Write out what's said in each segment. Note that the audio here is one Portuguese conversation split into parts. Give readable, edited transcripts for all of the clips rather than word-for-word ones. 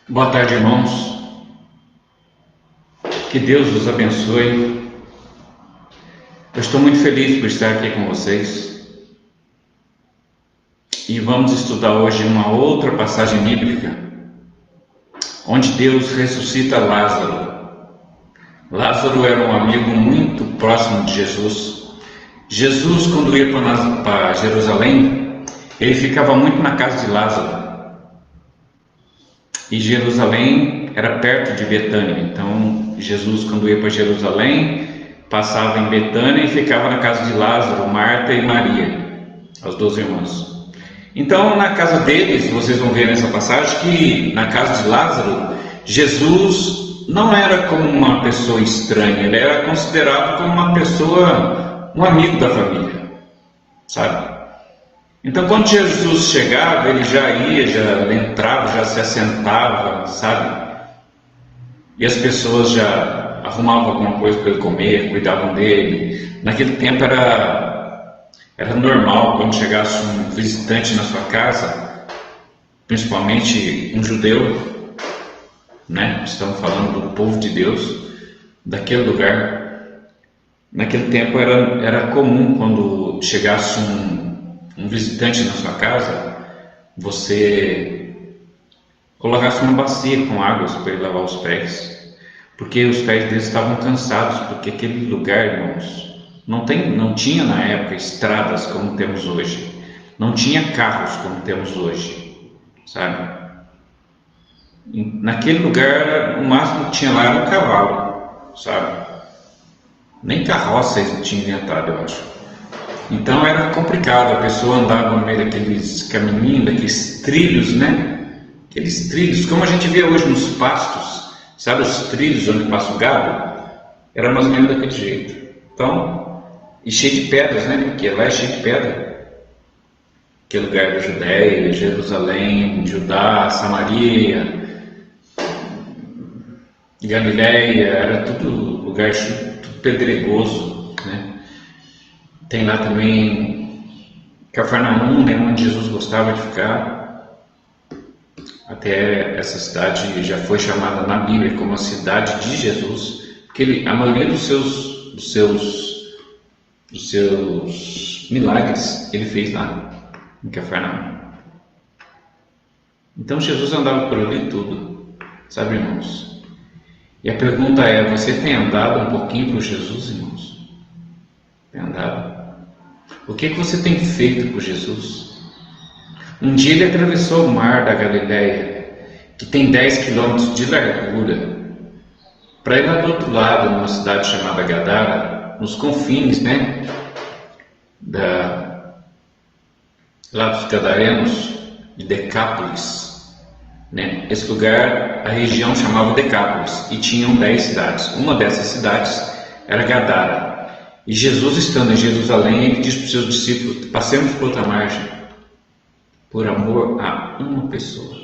Boa tarde, irmãos. Que Deus os abençoe. Eu estou muito feliz por estar aqui com vocês. E vamos estudar hoje uma outra passagem bíblica, onde Deus ressuscita Lázaro. Lázaro era um amigo muito próximo de Jesus. Jesus, quando ia para Jerusalém, ele ficava muito na casa de Lázaro. E Jerusalém era perto de Betânia. Então, Jesus, quando ia para Jerusalém, passava em Betânia e ficava na casa de Lázaro, Marta e Maria, as duas irmãs. Então, na casa deles, vocês vão ver nessa passagem que na casa de Lázaro, Jesus não era como uma pessoa estranha, ele era considerado como uma pessoa, um amigo da família, sabe? Então, quando Jesus chegava, ele já ia, já entrava, já se assentava, sabe? E as pessoas já arrumavam alguma coisa para ele comer, cuidavam dele. Naquele tempo era normal, quando chegasse um visitante na sua casa, principalmente um judeu, né? Estamos falando do povo de Deus, daquele lugar. Naquele tempo era comum, quando chegasse um visitante na sua casa, você colocasse uma bacia com água para ele lavar os pés, porque os pés deles estavam cansados, porque aquele lugar, irmãos, não tinha na época estradas como temos hoje, não tinha carros como temos hoje, sabe? Naquele lugar, o máximo que tinha lá era um cavalo, sabe? Nem carroça eles tinham inventado, eu acho. Então era complicado, a pessoa andava no meio daqueles caminhinhos, daqueles trilhos, né? Aqueles trilhos, como a gente vê hoje nos pastos, sabe os trilhos onde passa o gado? Era mais ou menos daquele jeito. Então, e cheio de pedras, né? Porque lá é cheio de pedra. Aquele lugar da Judéia, Jerusalém, Judá, Samaria, Galileia, era tudo lugar tudo pedregoso, né? Tem lá também Cafarnaum, né, onde Jesus gostava de ficar. Até essa cidade já foi chamada na Bíblia como a cidade de Jesus, porque a maioria dos seus milagres ele fez lá em Cafarnaum. Então Jesus andava por ali tudo, sabe, irmãos? E a pergunta é: você tem andado um pouquinho por Jesus, irmãos? Tem andado? O que você tem feito por Jesus? Um dia ele atravessou o mar da Galileia, que tem 10 quilômetros de largura, para ir lá do outro lado, numa cidade chamada Gadara, nos confins, né? Lá dos Gadarenos, de Decápolis, né? Esse lugar, a região chamava Decápolis, e tinham 10 cidades. Uma dessas cidades era Gadara. E Jesus, estando em Jerusalém, ele diz para os seus discípulos: passemos por outra margem, por amor a uma pessoa.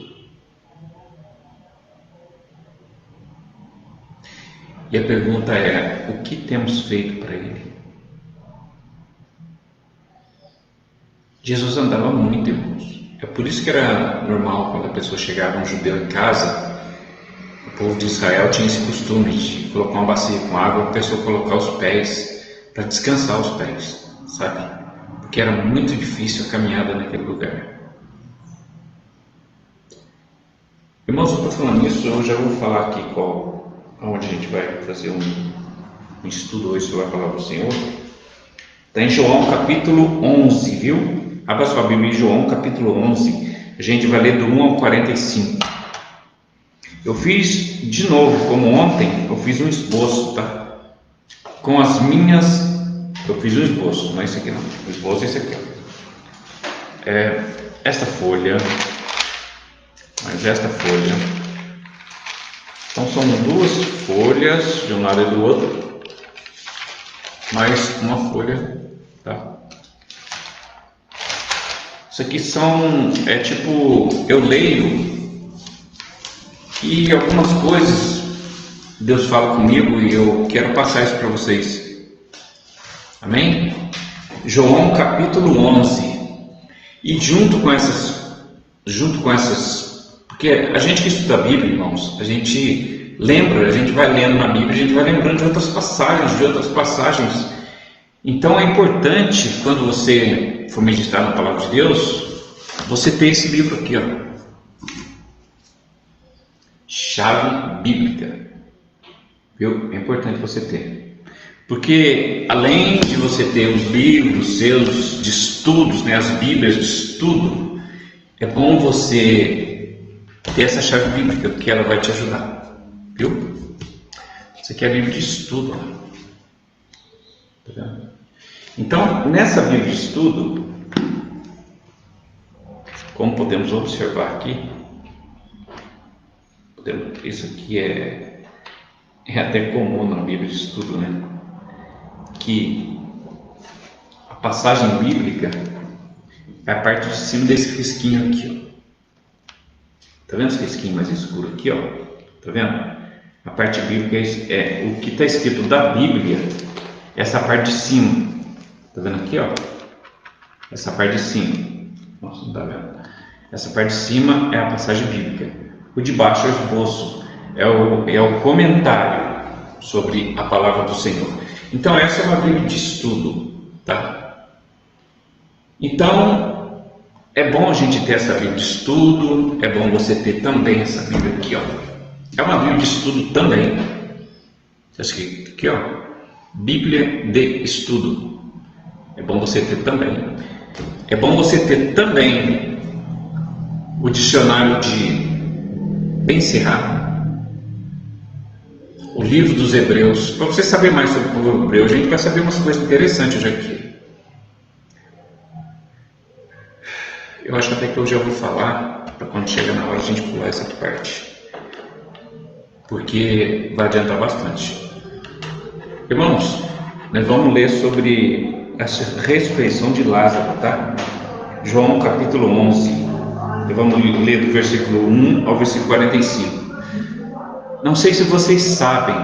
E a pergunta é: o que temos feito para ele? Jesus andava muito, irmãos. É por isso que era normal, quando a pessoa chegava, um judeu em casa, o povo de Israel tinha esse costume de colocar uma bacia com água, a pessoa colocar os pés, para descansar os pés, sabe? Porque era muito difícil a caminhada naquele lugar. Irmãos, eu estou falando isso, eu já vou falar aqui onde a gente vai fazer um estudo hoje sobre a palavra do Senhor. Está em João capítulo 11, viu? Abra sua Bíblia em João capítulo 11, a gente vai ler do 1 ao 45. Eu fiz de novo, como ontem, eu fiz um esboço, tá? Com as minhas, eu fiz um esboço, não é esse aqui não, o esboço é esse aqui, esta folha, mais esta folha, então são duas folhas, de um lado e do outro, mais uma folha, tá? Isso aqui eu leio, e algumas coisas Deus fala comigo e eu quero passar isso para vocês. Amém? João capítulo 11. E junto com essas Porque a gente que estuda a Bíblia, irmãos, a gente lembra, a gente vai lendo na Bíblia, a gente vai lembrando de outras passagens. Então é importante, quando você for meditar na Palavra de Deus, você ter esse livro aqui, ó. Chave Bíblica. Viu? É importante você ter. Porque além de você ter os livros seus de estudos, né, as Bíblias de estudo, é bom você ter essa chave bíblica, porque ela vai te ajudar. Viu? Isso aqui é a Bíblia de estudo. Tá vendo? Então, nessa Bíblia de estudo, como podemos observar aqui, isso aqui é até comum na Bíblia de estudo, né? Que a passagem bíblica é a parte de cima desse risquinho aqui, ó. Tá vendo esse risquinho mais escuro aqui, ó? Tá vendo? A parte bíblica é o que está escrito da Bíblia, essa parte de cima. Tá vendo aqui, ó? Essa parte de cima. Nossa, não tá vendo? Essa parte de cima é a passagem bíblica. O de baixo é o esboço, é o comentário sobre a palavra do Senhor. Então essa é uma Bíblia de estudo, tá? Então é bom a gente ter essa Bíblia de estudo, é bom você ter também essa Bíblia aqui, ó. É uma Bíblia de estudo também. Está escrito aqui, ó. Bíblia de estudo. É bom você ter também. É bom você ter também o dicionário de Ben Sira, o livro dos Hebreus. Para você saber mais sobre o povo hebreu, a gente vai saber umas coisas interessantes hoje aqui. Eu acho até que eu já vou falar, para quando chegar na hora a gente pular essa parte, porque vai adiantar bastante. Irmãos, nós vamos ler sobre a ressurreição de Lázaro, tá? João capítulo 11. Vamos ler do versículo 1 ao versículo 45. Não sei se vocês sabem,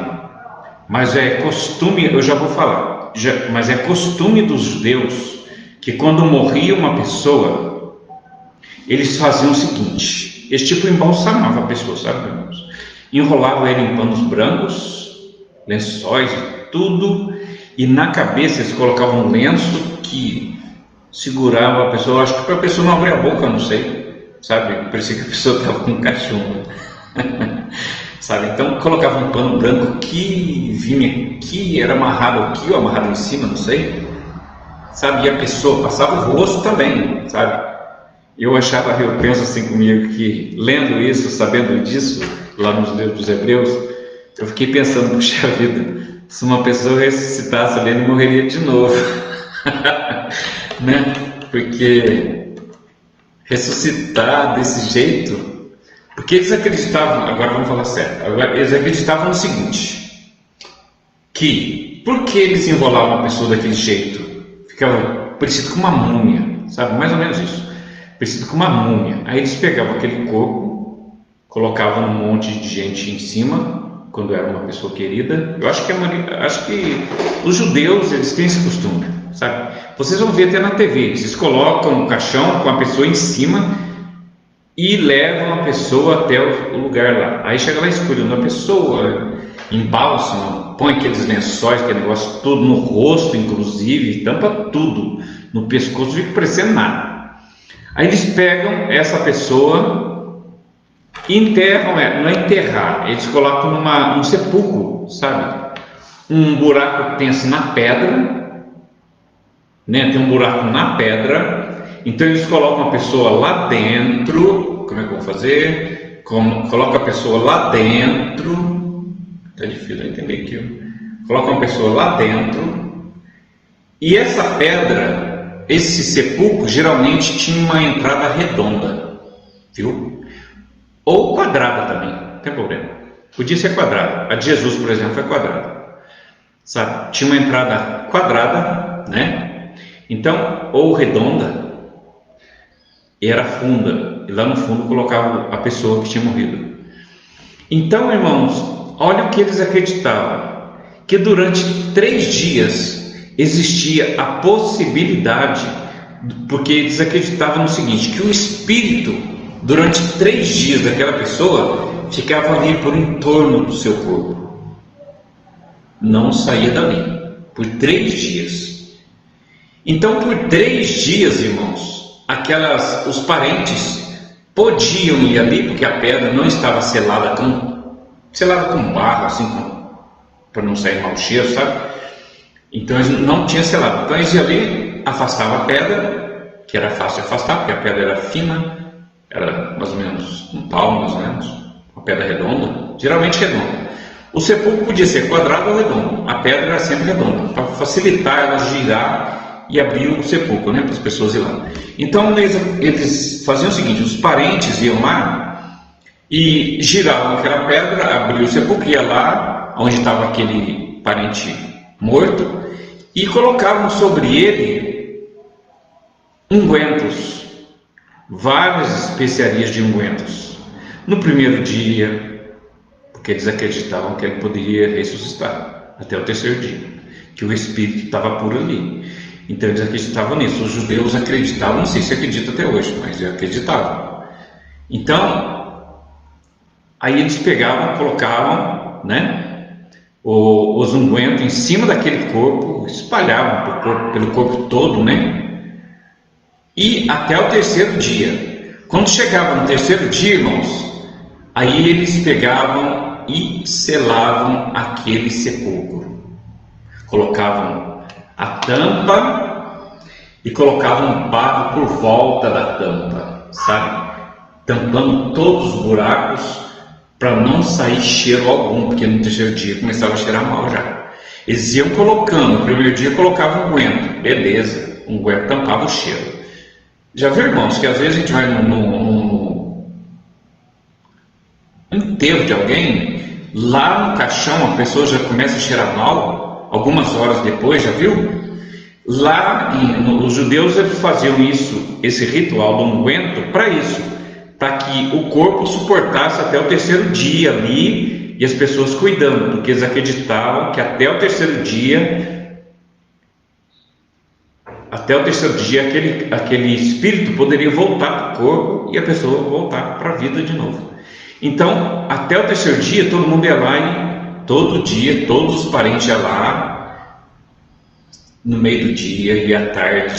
mas é costume, eu já vou falar, mas é costume dos judeus que quando morria uma pessoa, eles faziam o seguinte: eles tipo embalsamavam a pessoa, sabe, irmãos? Enrolavam ele em panos brancos, lençóis e tudo, e na cabeça eles colocavam um lenço que segurava a pessoa, acho que para a pessoa não abrir a boca, não sei. Sabe, parecia que a pessoa estava com cachumba. Sabe, então colocava um pano branco que vinha aqui, era amarrado aqui ou amarrado em cima, não sei. Sabe, e a pessoa passava o rosto também, sabe. Eu penso assim comigo, que lendo isso, sabendo disso, lá nos livros dos Hebreus, eu fiquei pensando, puxa vida, se uma pessoa ressuscitasse ali, ele morreria de novo. Né, porque ressuscitar desse jeito, porque eles acreditavam, agora vamos falar sério, eles acreditavam no seguinte, que porque eles enrolavam a pessoa daquele jeito, ficava parecido com uma múmia, sabe, mais ou menos isso, parecido com uma múmia. Aí eles pegavam aquele corpo, colocavam um monte de gente em cima, quando era uma pessoa querida. Eu acho que os judeus, eles têm esse costume, sabe? Vocês vão ver até na TV, eles colocam um caixão com a pessoa em cima e levam a pessoa até o lugar lá. Aí chega lá, escolhendo a pessoa, embalsam, põe aqueles lençóis, aquele negócio todo no rosto, inclusive, tampa tudo, no pescoço, não fica parecendo nada. Aí eles pegam essa pessoa e enterram ela, não é enterrar, eles colocam num sepulcro, sabe? Um buraco que tem assim na pedra, né? Tem um buraco na pedra, então eles colocam a pessoa lá dentro. Como é que eu vou fazer? Coloca a pessoa lá dentro, tá difícil de entender aqui. Coloca uma pessoa lá dentro, e essa pedra, esse sepulcro, geralmente tinha uma entrada redonda, viu? Ou quadrada também, não tem problema. Podia ser quadrada. A de Jesus, por exemplo, é quadrada, sabe? Tinha uma entrada quadrada, né? Então, ou redonda, e era funda, e lá no fundo colocava a pessoa que tinha morrido. Então, irmãos, olha o que eles acreditavam, que durante 3 dias existia a possibilidade, porque eles acreditavam no seguinte, que o espírito durante 3 dias daquela pessoa ficava ali por entorno do seu corpo, não saía dali, por 3 dias. Então, por 3 dias, irmãos, os parentes podiam ir ali, porque a pedra não estava selada com barro, assim, para não sair mau cheiro, sabe? Então eles não tinham selado. Então eles iam ali, afastavam a pedra, que era fácil de afastar, porque a pedra era fina, era mais ou menos um palmo, mais ou menos, uma pedra redonda, geralmente redonda. O sepulcro podia ser quadrado ou redondo, a pedra era sempre redonda, para facilitar ela girar e abrir o sepulcro, né, para as pessoas ir lá. Então eles faziam o seguinte: os parentes iam lá e giravam aquela pedra, abriam o sepulcro, ia lá onde estava aquele parente morto e colocavam sobre ele ungüentos, várias especiarias de ungüentos. No primeiro dia, porque eles acreditavam que ele poderia ressuscitar até o 3º dia, que o espírito estava por ali. Então eles acreditavam nisso. Os judeus acreditavam, não sei se acredita até hoje, mas acreditavam. Então, aí eles pegavam, colocavam, né, os ungüentos em cima daquele corpo, espalhavam pelo corpo todo, né? E até o 3º dia. Quando chegava no 3º dia, irmãos, aí eles pegavam e selavam aquele sepulcro. Colocavam a tampa e colocavam barro por volta da tampa, sabe? Tampando todos os buracos, para não sair cheiro algum, porque no 3º dia começava a cheirar mal já. Eles iam colocando, no primeiro dia colocavam unguento, beleza, o unguento tampava o cheiro. Já viu, irmãos, que às vezes a gente vai no enterro de alguém, lá no caixão a pessoa já começa a cheirar mal, algumas horas depois, já viu? Lá, os judeus eles faziam isso, esse ritual do unguento, para isso, para que o corpo suportasse até o 3º dia ali, e as pessoas cuidando, porque eles acreditavam que até o 3º dia, aquele espírito poderia voltar para o corpo e a pessoa voltar para a vida de novo. Então, até o 3º dia, todo mundo ia lá e todo dia, todos os parentes iam lá, no meio do dia e à tarde,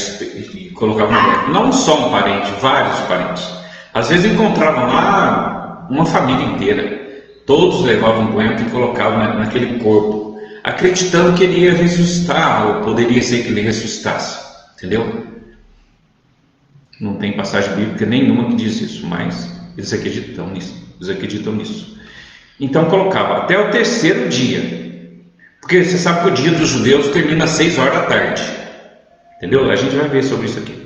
e colocavam não só um parente, vários parentes. Às vezes encontravam lá uma família inteira, todos levavam unguento e colocavam naquele corpo, acreditando que ele ia ressuscitar, ou poderia ser que ele ressuscitasse, entendeu? Não tem passagem bíblica nenhuma que diz isso, mas eles acreditam nisso. Então colocava até o 3º dia, porque você sabe que o dia dos judeus termina às 6 horas da tarde, entendeu? A gente vai ver sobre isso aqui.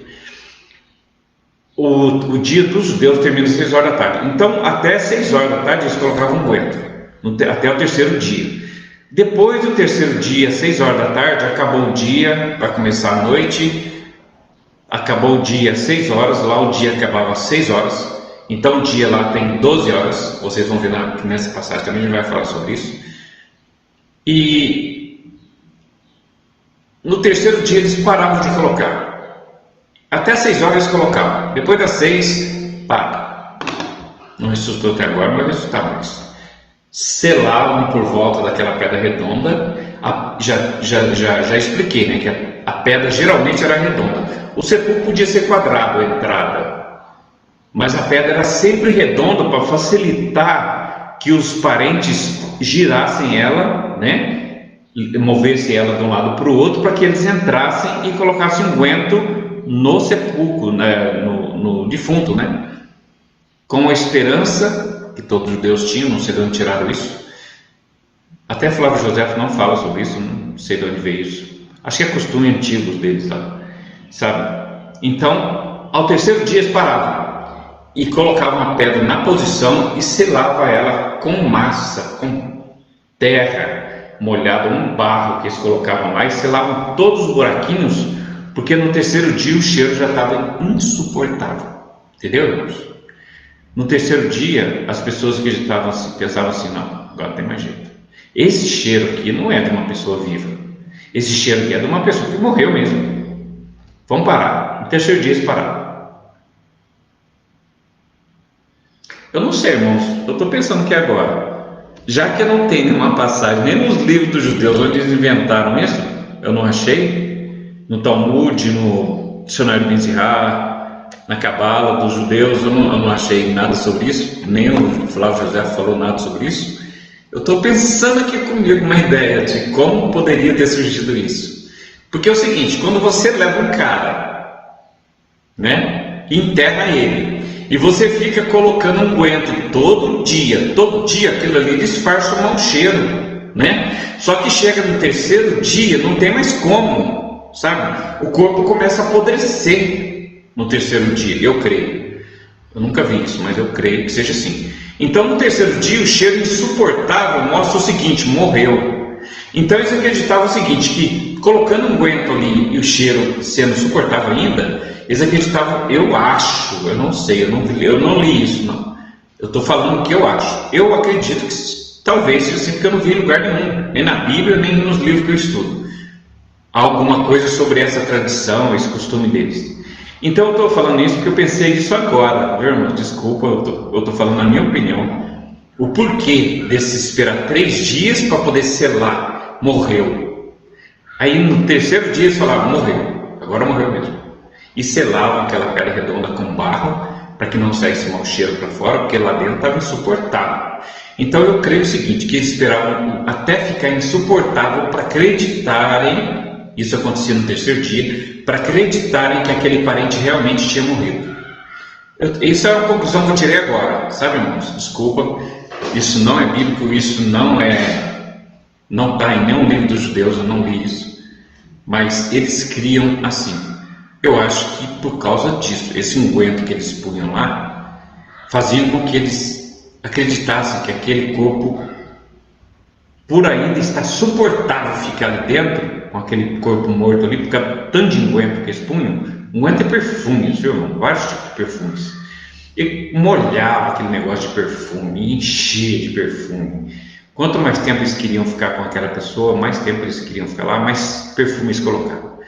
O dia dos judeus termina às 6 horas da tarde. Então, até 6 horas da tarde, eles colocavam unguento, até o 3º dia. Depois do 3º dia, 6 horas da tarde, acabou o dia, vai começar a noite. Acabou o dia às 6 horas, lá o dia acabava às 6 horas. Então, o dia lá tem 12 horas. Vocês vão ver nessa passagem também, a gente vai falar sobre isso. E no 3º dia, eles paravam de colocar. Até 6 horas eles colocavam. Depois das 6, para. Não ressuscitou até agora, mas ressuscitava mais. Selavam por volta daquela pedra redonda. Já expliquei, né? Que a pedra geralmente era redonda. O sepulcro podia ser quadrado, a entrada. Mas a pedra era sempre redonda para facilitar que os parentes girassem ela, né? Movessem ela de um lado para o outro, para que eles entrassem e colocassem unguento no sepulcro, né, no defunto, né? Com a esperança que todos os judeus tinham, não sei de onde tiraram isso. Até Flávio José não fala sobre isso, não sei de onde veio isso. Acho que é costume antigo deles lá, sabe? Então, ao 3º dia eles paravam e colocavam a pedra na posição e selava ela com massa, com terra molhada, um barro que eles colocavam lá, e selavam todos os buraquinhos, porque no 3º dia o cheiro já estava insuportável, entendeu, irmãos? No 3º dia as pessoas acreditavam, pensavam assim: não, agora tem mais jeito. Esse cheiro aqui não é de uma pessoa viva, esse cheiro aqui é de uma pessoa que morreu mesmo. Vamos parar. No 3º dia eles pararam. Eu não sei, irmãos, eu estou pensando que agora, já que eu não tenho nenhuma passagem, nem nos livros dos judeus onde eles inventaram isso, eu não achei, no Talmud, no dicionário Ben Sira, na Cabala dos judeus, eu não achei nada sobre isso, nem o Flávio José falou nada sobre isso. Eu estou pensando aqui comigo uma ideia de como poderia ter surgido isso. Porque é o seguinte, quando você leva um cara, né, e enterra ele, e você fica colocando unguento todo dia aquilo ali disfarça um mau cheiro, né? Só que chega no terceiro dia, não tem mais como, sabe? O corpo começa a apodrecer no terceiro dia, eu creio. Eu nunca vi isso, mas eu creio que seja assim. Então, no terceiro dia, o cheiro insuportável mostra o seguinte: morreu. Então, eles acreditavam o seguinte, que colocando um unguento ali e o cheiro sendo suportável ainda, eles acreditavam, eu acho, eu não sei, eu não li isso, não. Eu estou falando o que eu acho. Eu acredito que talvez seja assim, porque eu não vi em lugar nenhum, nem na Bíblia, nem nos livros que eu estudo, alguma coisa sobre essa tradição, esse costume deles. Então eu estou falando isso porque eu pensei nisso agora, viu, irmão? Desculpa, eu estou falando a minha opinião. O porquê desse esperar 3 dias para poder selar, morreu. Aí no terceiro dia eles falavam, morreu, agora morreu mesmo. E selavam aquela pedra redonda com barro para que não saísse mau cheiro para fora, porque lá dentro estava insuportável. Então eu creio o seguinte, que eles esperavam até ficar insuportável para acreditarem, isso acontecia no terceiro dia, para acreditarem que aquele parente realmente tinha morrido. Isso é uma conclusão que eu tirei agora, sabe, irmãos? Desculpa, isso não é bíblico, isso não está em nenhum livro dos judeus, eu não li isso. Mas eles criam assim. Eu acho que por causa disso, esse unguento que eles punham lá, fazia com que eles acreditassem que aquele corpo, por ainda estar suportável ficar ali dentro, com aquele corpo morto ali, por causa tanto de unguento que eles punham. Unguento é perfume, viu, irmão? Vários tipos de perfumes. E molhava aquele negócio de perfume, enchia de perfume. Quanto mais tempo eles queriam ficar com aquela pessoa, mais tempo eles queriam ficar lá, mais perfume eles colocavam.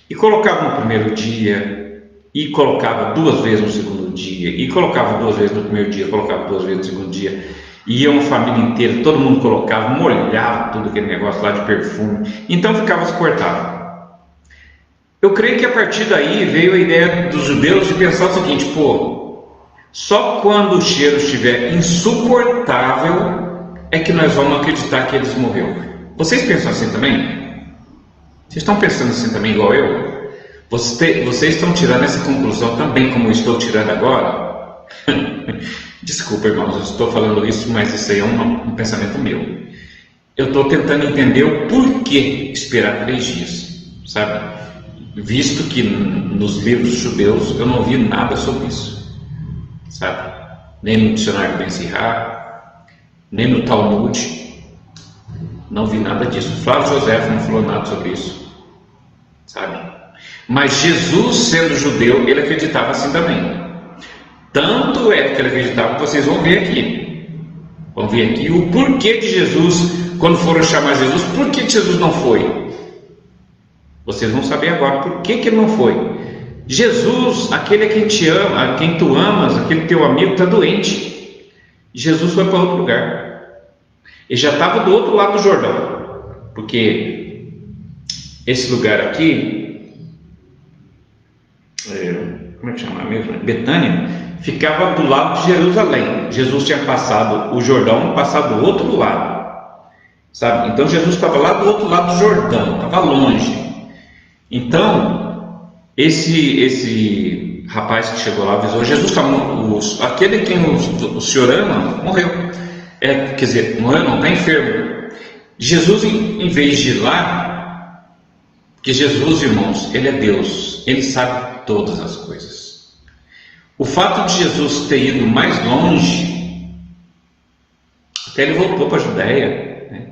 E colocava no primeiro dia, e colocava 2 vezes no segundo dia, e colocava 2 vezes no primeiro dia, colocava 2 vezes no segundo dia, e ia uma família inteira, todo mundo colocava, molhava tudo aquele negócio lá de perfume, então ficava suportável. Eu creio que a partir daí veio a ideia dos judeus de pensar o seguinte, só quando o cheiro estiver insuportável é que nós vamos acreditar que eles morreram. Vocês pensam assim também? Vocês estão pensando assim também igual eu? Vocês estão tirando essa conclusão também como eu estou tirando agora? Desculpa, irmãos, eu estou falando isso, mas isso aí é um pensamento meu. Eu estou tentando entender o porquê esperar 3 dias, sabe? Visto que nos livros judeus eu não vi nada sobre isso, sabe? Nem no dicionário Ben Sira, nem no Talmud, não vi nada disso. Flávio José não falou nada sobre isso, sabe? Mas Jesus, sendo judeu, ele acreditava assim também. Tanto é que ele acreditava que vocês vão ver aqui. Vão ver aqui o porquê de Jesus, quando foram chamar Jesus, por que Jesus não foi? Vocês vão saber agora por que ele não foi. Jesus, aquele a quem te ama, a quem tu amas, aquele teu amigo está doente. Jesus foi para outro lugar. Ele já estava do outro lado do Jordão, porque esse lugar aqui, como é que chama mesmo? Betânia, ficava do lado de Jerusalém. Jesus tinha passado o Jordão, passado do outro lado, sabe? Então Jesus estava lá do outro lado do Jordão, estava longe. Então esse rapaz que chegou lá avisou: Jesus está morto, aquele quem o senhor ama morreu. Quer dizer, morreu não, está enfermo. Jesus, em vez de ir lá, porque Jesus, irmãos, ele é Deus, ele sabe todas as coisas. O fato de Jesus ter ido mais longe, até ele voltou para a Judéia, né?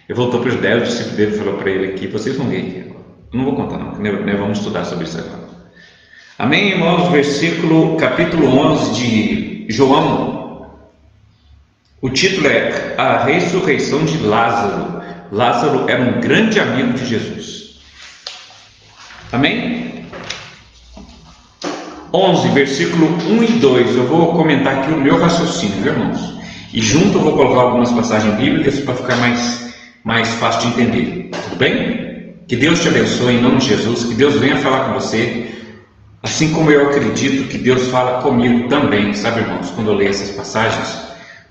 Ele voltou para a Judéia, o discípulo dele falou para ele aqui, vocês vão ver aqui agora. Eu não vou contar não, nós vamos estudar sobre isso agora. Amém, irmãos? Capítulo 11 de João. O título é A Ressurreição de Lázaro. Lázaro era um grande amigo de Jesus. Amém? 11, versículo 1 e 2. Eu vou comentar aqui o meu raciocínio, viu, irmãos? E junto eu vou colocar algumas passagens bíblicas para ficar mais fácil de entender. Tudo bem? Que Deus te abençoe em nome de Jesus. Que Deus venha falar com você. Assim como eu acredito que Deus fala comigo também, sabe, irmãos, quando eu leio essas passagens.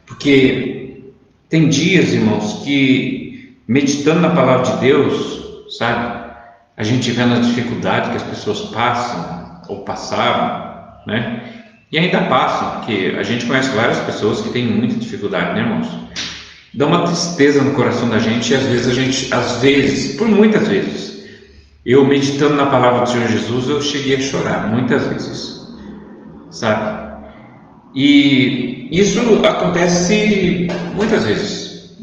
Porque tem dias, irmãos, que meditando na palavra de Deus, sabe, a gente vê na dificuldade que as pessoas passam ou passaram, né? E ainda passam, porque a gente conhece várias pessoas que têm muita dificuldade, né, irmãos? Dá uma tristeza no coração da gente, e às vezes, por muitas vezes, eu meditando na palavra do Senhor Jesus, eu cheguei a chorar, muitas vezes, sabe? E isso acontece muitas vezes.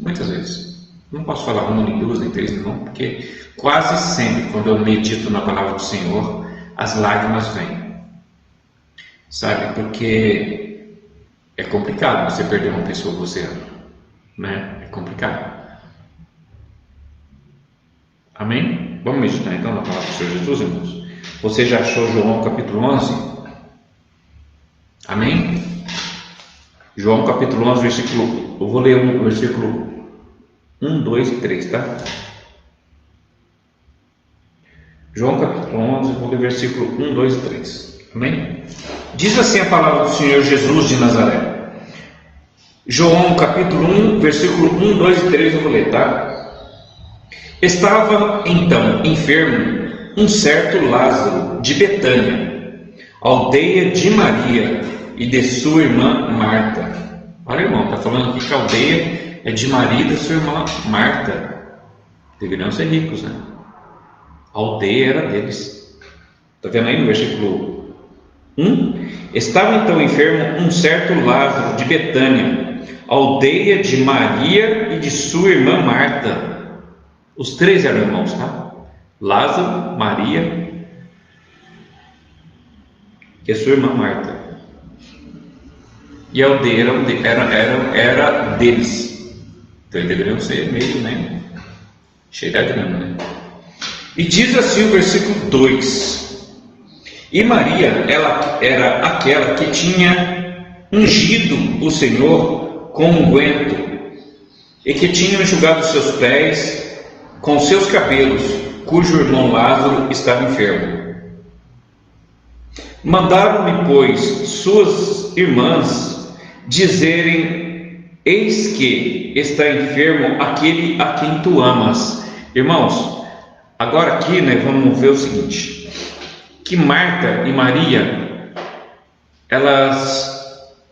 Não posso falar uma, nem duas, nem três, não, porque quase sempre, quando eu medito na palavra do Senhor, as lágrimas vêm. Sabe, porque é complicado você perder uma pessoa que você ama, né? É complicado. Amém? Vamos meditar então na palavra do Senhor Jesus, irmãos? Você já achou João capítulo 11? Amém? João capítulo 11, versículo... Eu vou ler o versículo 1, 2 e 3, tá? João capítulo 11, vou ler versículo 1, 2 e 3. Amém? Diz assim a palavra do Senhor Jesus de Nazaré. João capítulo 1, versículo 1, 2 e 3, eu vou ler, tá? Estava então enfermo um certo Lázaro de Betânia, aldeia de Maria e de sua irmã Marta. Olha, irmão, está falando aqui que a aldeia é de Maria e da sua irmã Marta. Deveriam ser ricos, né? A aldeia era deles. Está vendo aí no versículo 1? Estava então enfermo um certo Lázaro de Betânia, aldeia de Maria e de sua irmã Marta. Os três eram irmãos, tá? Lázaro, Maria e a sua irmã Marta. E a aldeia era deles. Então eles deveriam ser meio, né? Cheio da grana, né? E diz assim o versículo 2: E Maria, ela era aquela que tinha ungido o Senhor com unguento, e que tinha enxugado os seus pés com seus cabelos, cujo irmão Lázaro estava enfermo. Mandaram-lhe, pois, suas irmãs dizerem: Eis que está enfermo aquele a quem tu amas. Irmãos, agora aqui, né, vamos ver o seguinte, que Marta e Maria,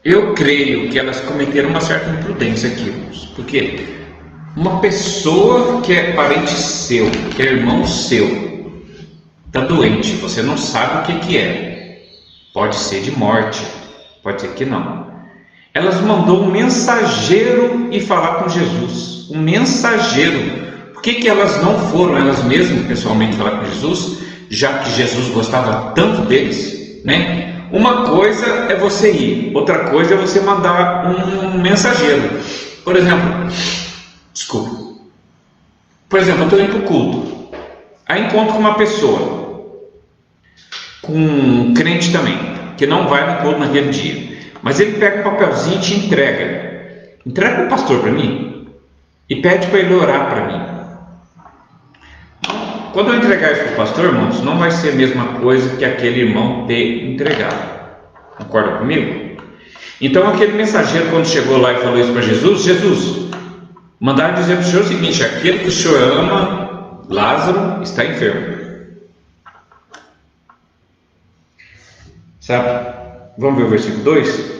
eu creio que elas cometeram uma certa imprudência aqui, irmãos. Por quê? Uma pessoa que é parente seu, que é irmão seu, está doente, você não sabe o que é. Pode ser de morte, pode ser que não. Elas mandou um mensageiro ir falar com Jesus. Um mensageiro. Por que elas não foram elas mesmas pessoalmente falar com Jesus, já que Jesus gostava tanto deles, né? Uma coisa é você ir, outra coisa é você mandar um mensageiro. Por exemplo, eu estou indo para o culto, aí encontro com uma pessoa, com um crente também, que não vai no culto naquele dia, mas ele pega um papelzinho e te entrega o pastor para mim e pede para ele orar para mim. Quando eu entregar isso para o pastor, irmãos, não vai ser a mesma coisa que aquele irmão ter entregado. Concorda comigo? Então aquele mensageiro, quando chegou lá e falou isso para Jesus, mandaram dizer para o senhor o seguinte: aquele que o senhor ama, Lázaro, está enfermo. Sabe? Vamos ver o versículo 2?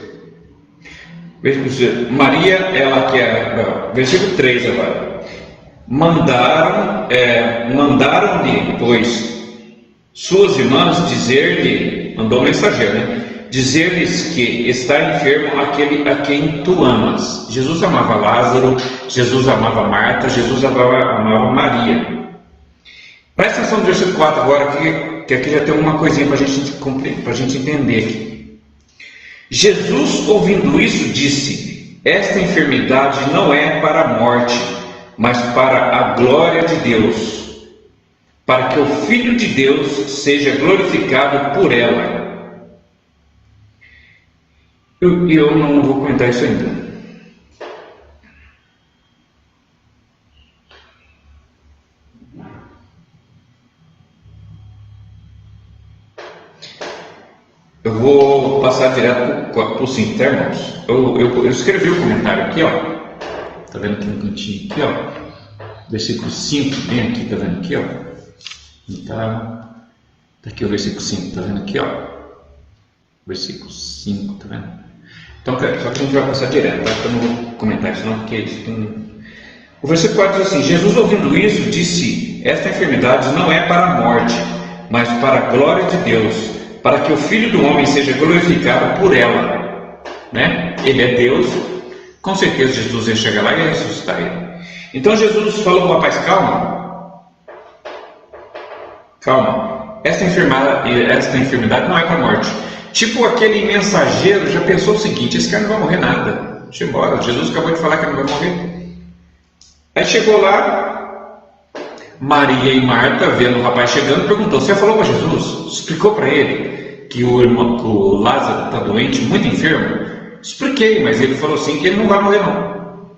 Maria, ela que é... Versículo 3 agora. Mandaram-lhe, pois, suas irmãs dizer-lhe, mandou um mensageiro, né? Dizer-lhes que está enfermo aquele a quem tu amas. Jesus amava Lázaro, Jesus amava Marta, Jesus amava Maria. Presta atenção no versículo 4 agora, que aqui já tem uma coisinha para a gente entender aqui. Jesus, ouvindo isso, disse: esta enfermidade não é para a morte, mas para a glória de Deus, para que o Filho de Deus seja glorificado por ela. Eu não vou comentar isso ainda. Eu vou passar direto para o 5, tá, irmãos? Eu escrevi o comentário aqui, ó. Tá vendo aqui no cantinho aqui, ó? Versículo 5, bem aqui, tá vendo aqui, ó? Tá aqui o versículo 5, tá vendo aqui, ó? Versículo 5, tá vendo? Então, só que a gente vai passar direto, tá? Eu não vou comentar isso não, porque isso tem... O versículo 4 diz assim: Jesus, ouvindo isso, disse: esta enfermidade não é para a morte, mas para a glória de Deus, para que o Filho do Homem seja glorificado por ela. Né? Ele é Deus, com certeza Jesus ia chegar lá e ia ressuscitar ele. Então Jesus falou para o rapaz: calma, esta enfermidade não é para a morte. Tipo aquele mensageiro já pensou o seguinte: esse cara não vai morrer nada, deixa eu ir embora, Jesus acabou de falar que ele não vai morrer. Aí chegou lá, Maria e Marta, vendo o rapaz chegando, perguntou: você falou para Jesus? Explicou para ele que o Lázaro está doente, muito enfermo? Expliquei, mas ele falou assim que ele não vai morrer não.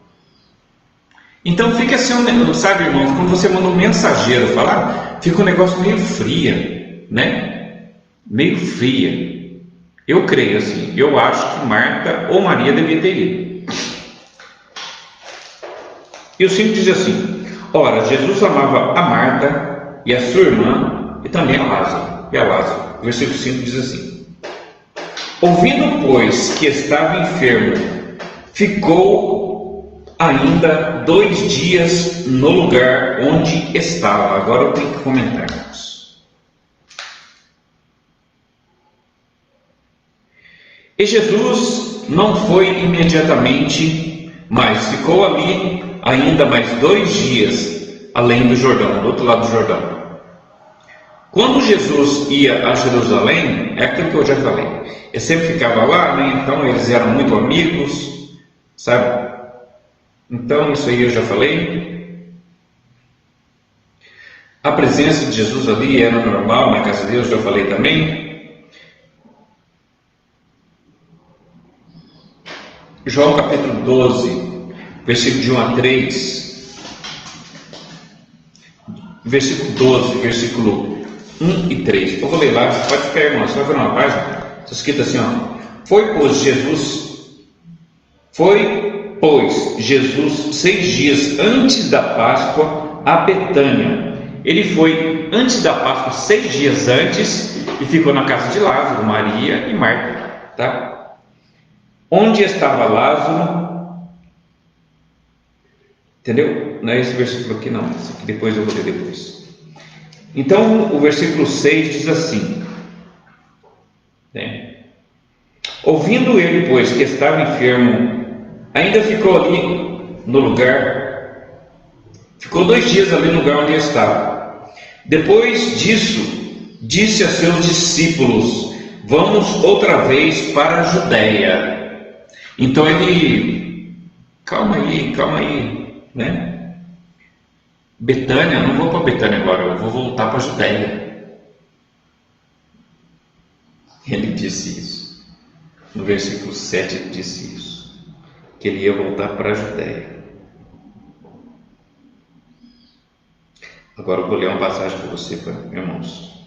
Então fica assim, sabe, irmãos, quando você manda um mensageiro falar, fica um negócio meio fria, né? Meio fria. Eu creio assim, eu acho que Marta ou Maria devia ter ido. E o 5 diz assim: ora, Jesus amava a Marta e a sua irmã e também a Lázaro. O versículo 5 diz assim: ouvindo, pois, que estava enfermo, ficou ainda 2 dias no lugar onde estava. Agora eu tenho que comentar isso. E Jesus não foi imediatamente, mas ficou ali ainda mais 2 dias, além do Jordão, do outro lado do Jordão. Quando Jesus ia a Jerusalém, é aquilo que eu já falei, ele sempre ficava lá, né? Então eles eram muito amigos, sabe? Então isso aí eu já falei. A presença de Jesus ali era normal na casa de Deus, já falei também. João capítulo 12, versículo de 1 a 3, versículo 12, versículo 1 e 3. Eu vou ler lá, pode ficar, irmão, você vai ver uma página, está escrito assim, ó: Foi, pois, Jesus 6 dias antes da Páscoa a Betânia. Ele foi antes da Páscoa, 6 dias antes, e ficou na casa de Lázaro, Maria e Marta, tá? Onde estava Lázaro? Entendeu? Não é esse versículo aqui não, esse aqui depois eu vou ler depois. Então o versículo 6 diz assim, né? Ouvindo ele, pois, que estava enfermo, ainda ficou ali no lugar, ficou 2 dias ali no lugar onde estava. Depois disso, disse a seus discípulos: vamos outra vez para a Judéia. Então ele, calma aí, né? Betânia, não vou para Betânia agora, eu vou voltar para a Judéia. Ele disse isso. No versículo 7 ele disse isso, que ele ia voltar para a Judéia. Agora eu vou ler uma passagem para você, irmãos.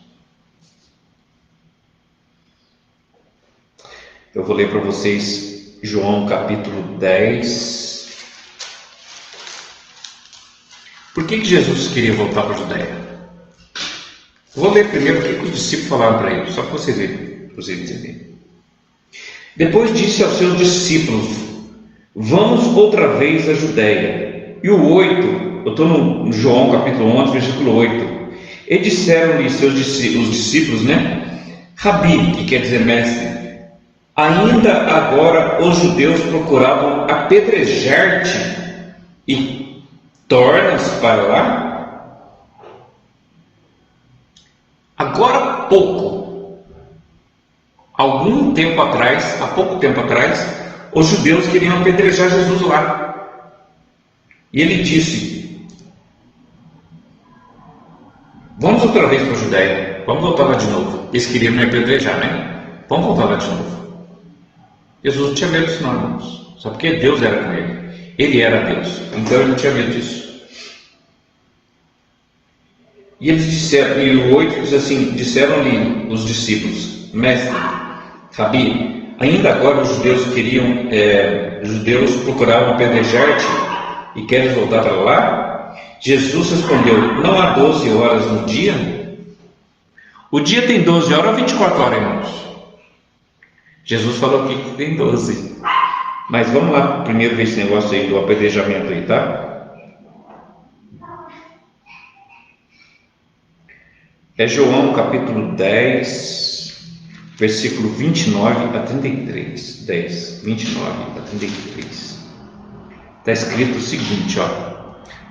Eu vou ler para vocês João capítulo 10. Por que Jesus queria voltar para a Judéia? Vou ler primeiro o que os discípulos falaram para ele, só para vocês verem, para vocês entenderem. Depois disse aos seus discípulos: vamos outra vez à Judéia. E o 8, eu estou no João capítulo 11, versículo 8. E disseram-lhe os discípulos, né? Rabi, que quer dizer mestre, ainda agora os judeus procuravam apedrejar-te e tornas para lá? Agora há pouco tempo atrás, os judeus queriam apedrejar Jesus lá. E ele disse: vamos outra vez para a Judéia, vamos voltar lá de novo. Eles queriam me apedrejar, né? Vamos voltar lá de novo. Jesus não tinha medo disso não, irmãos. Só porque Deus era com ele. Ele era Deus. Então ele não tinha medo disso. E eles disseram, e o 8 diz assim, disseram-lhe os discípulos: Mestre, Rabi, ainda agora os judeus procuravam apedrejar-te e queres voltar para lá? Jesus respondeu: Não há 12 horas no dia? O dia tem 12 horas ou 24 horas, irmãos? Jesus falou que tem 12. Mas vamos lá primeiro ver esse negócio aí do apedrejamento aí, tá? É João capítulo 10, versículo 29 a 33. 10, 29 a 33. Está escrito o seguinte, ó.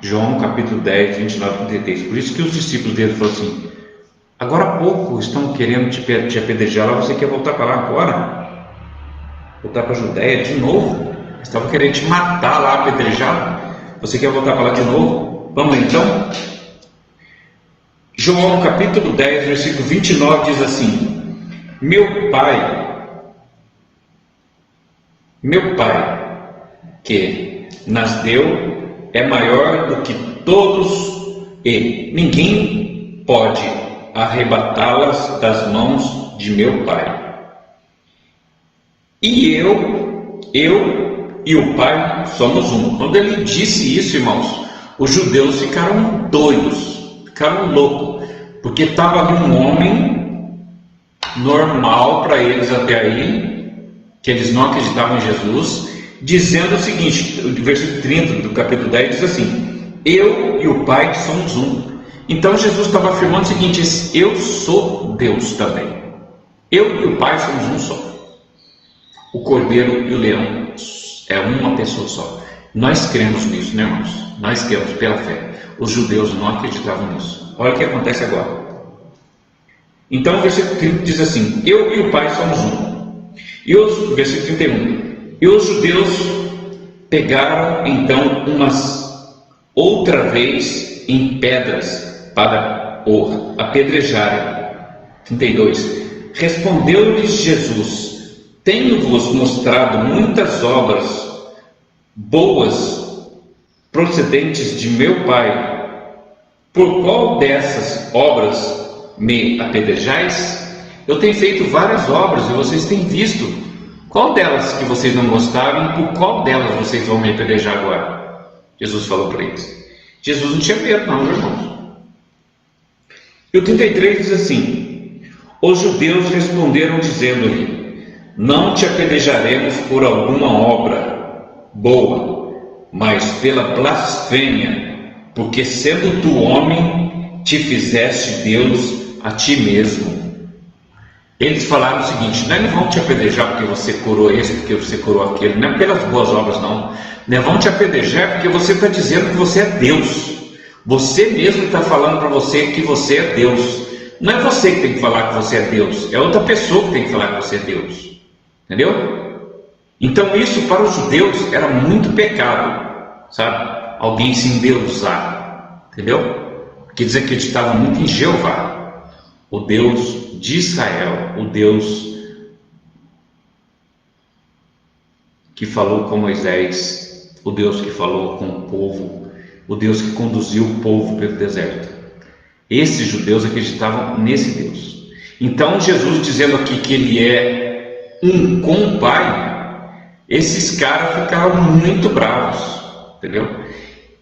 João capítulo 10, 29 a 33. Por isso que os discípulos dele falaram assim: agora há pouco estão querendo te apedrejar lá, você quer voltar para lá agora? Voltar para a Judéia de novo? Estavam querendo te matar lá, apedrejado. Você quer voltar para lá de novo? Vamos lá então? João capítulo 10, versículo 29 diz assim: Meu Pai, que nas deu, é maior do que todos, e ninguém pode arrebatá-las das mãos de meu Pai. E eu e o Pai somos um. Quando ele disse isso, irmãos, os judeus ficaram doidos, ficaram loucos, porque estava ali um homem normal para eles até aí, que eles não acreditavam em Jesus, dizendo o seguinte, o versículo 30 do capítulo 10 diz assim: eu e o Pai somos um. Então Jesus estava afirmando o seguinte: eu sou Deus também. Eu e o Pai somos um só. O cordeiro e o leão é uma pessoa só. Nós cremos nisso, né, irmãos? Nós cremos pela fé. Os judeus não acreditavam nisso. Olha o que acontece agora. Então o versículo 30 diz assim: eu e o Pai somos um. E os, versículo 31. E os judeus pegaram então outra vez em pedras para o apedrejarem. 32. Respondeu-lhes Jesus: tenho-vos mostrado muitas obras boas procedentes de meu Pai. Por qual dessas obras me apedrejais? Eu tenho feito várias obras e vocês têm visto. Qual delas que vocês não gostaram e por qual delas vocês vão me apedrejar agora? Jesus falou para eles. Jesus não tinha medo não, meus irmãos. E o 33 diz assim: os judeus responderam dizendo-lhe: não te apedrejaremos por alguma obra boa, mas pela blasfêmia, porque sendo tu homem, te fizeste Deus a ti mesmo. Eles falaram o seguinte: nós não vamos te apedrejar porque você curou esse, porque você curou aquele, não é pelas boas obras não. Nós vamos te apedrejar porque você está dizendo que você é Deus. Você mesmo está falando para você que você é Deus. Não é você que tem que falar que você é Deus, é outra pessoa que tem que falar que você é Deus. Entendeu? Então isso para os judeus era muito pecado, sabe? Alguém se endeusar, entendeu? Porque eles acreditavam muito em Jeová, o Deus de Israel, o Deus que falou com Moisés, o Deus que falou com o povo, o Deus que conduziu o povo pelo deserto. Esses judeus acreditavam nesse Deus. Então Jesus dizendo aqui que ele é um com o Pai, esses caras ficaram muito bravos, entendeu?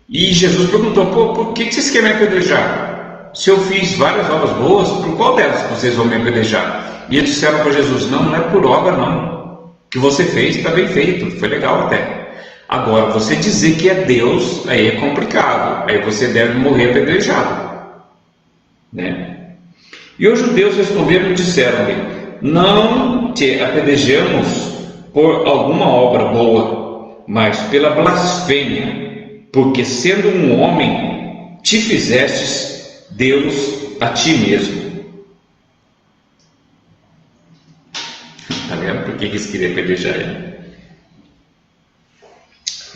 E Jesus perguntou: por que vocês querem me apedrejar? Se eu fiz várias obras boas, por qual delas vocês vão me apedrejar? E eles disseram para Jesus: não é por obra não. O que você fez está bem feito, foi legal até. Agora, você dizer que é Deus, aí é complicado, aí você deve morrer apedrejado, né? E os judeus responderam e disseram-lhe: não te apedrejamos por alguma obra boa, mas pela blasfêmia, porque sendo um homem, te fizestes Deus a ti mesmo. Está vendo por que eles queriam apedrejar ele?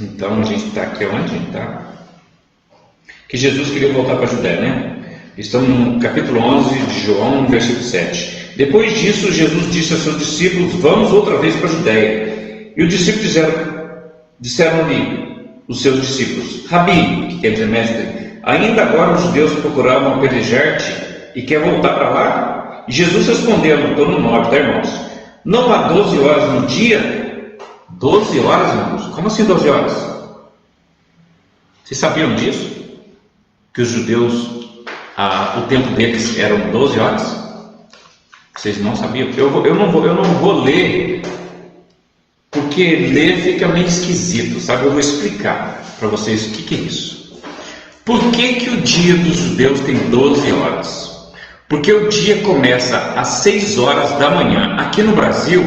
Então a gente está aqui onde? Tá? Que Jesus queria voltar para a Judéia, né? Estamos no capítulo 11 de João, versículo 7. Depois disso, Jesus disse a seus discípulos: vamos outra vez para a Judéia. E os discípulos disseram-lhe os seus discípulos: Rabi, que quer dizer mestre, ainda agora os judeus procuravam apedrejar-te e quer voltar para lá? E Jesus respondeu no turno 9, tá, irmãos? Não há 12 horas no dia? 12 horas, irmãos? Como assim 12 horas? Vocês sabiam disso? Que os judeus, o tempo deles eram 12 horas? Vocês não sabiam? Eu não vou ler, porque ler fica meio esquisito, sabe? Eu vou explicar para vocês o que é isso. Por que o dia dos judeus tem 12 horas? Porque o dia começa às 6 horas da manhã. Aqui no Brasil,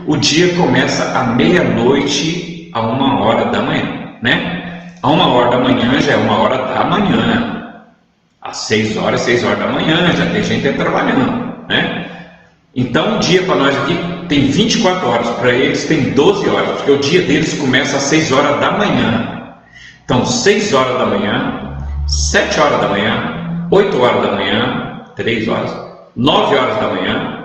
o dia começa à meia-noite a 1 hora da manhã, né? A 1 hora da manhã já é 1 hora da manhã. Às 6 horas da manhã, já tem gente trabalhando, né? Então o dia para nós aqui tem 24 horas, para eles tem 12 horas, porque o dia deles começa às 6 horas da manhã. Então 6 horas da manhã, 7 horas da manhã, 8 horas da manhã, 3 horas, 9 horas da manhã,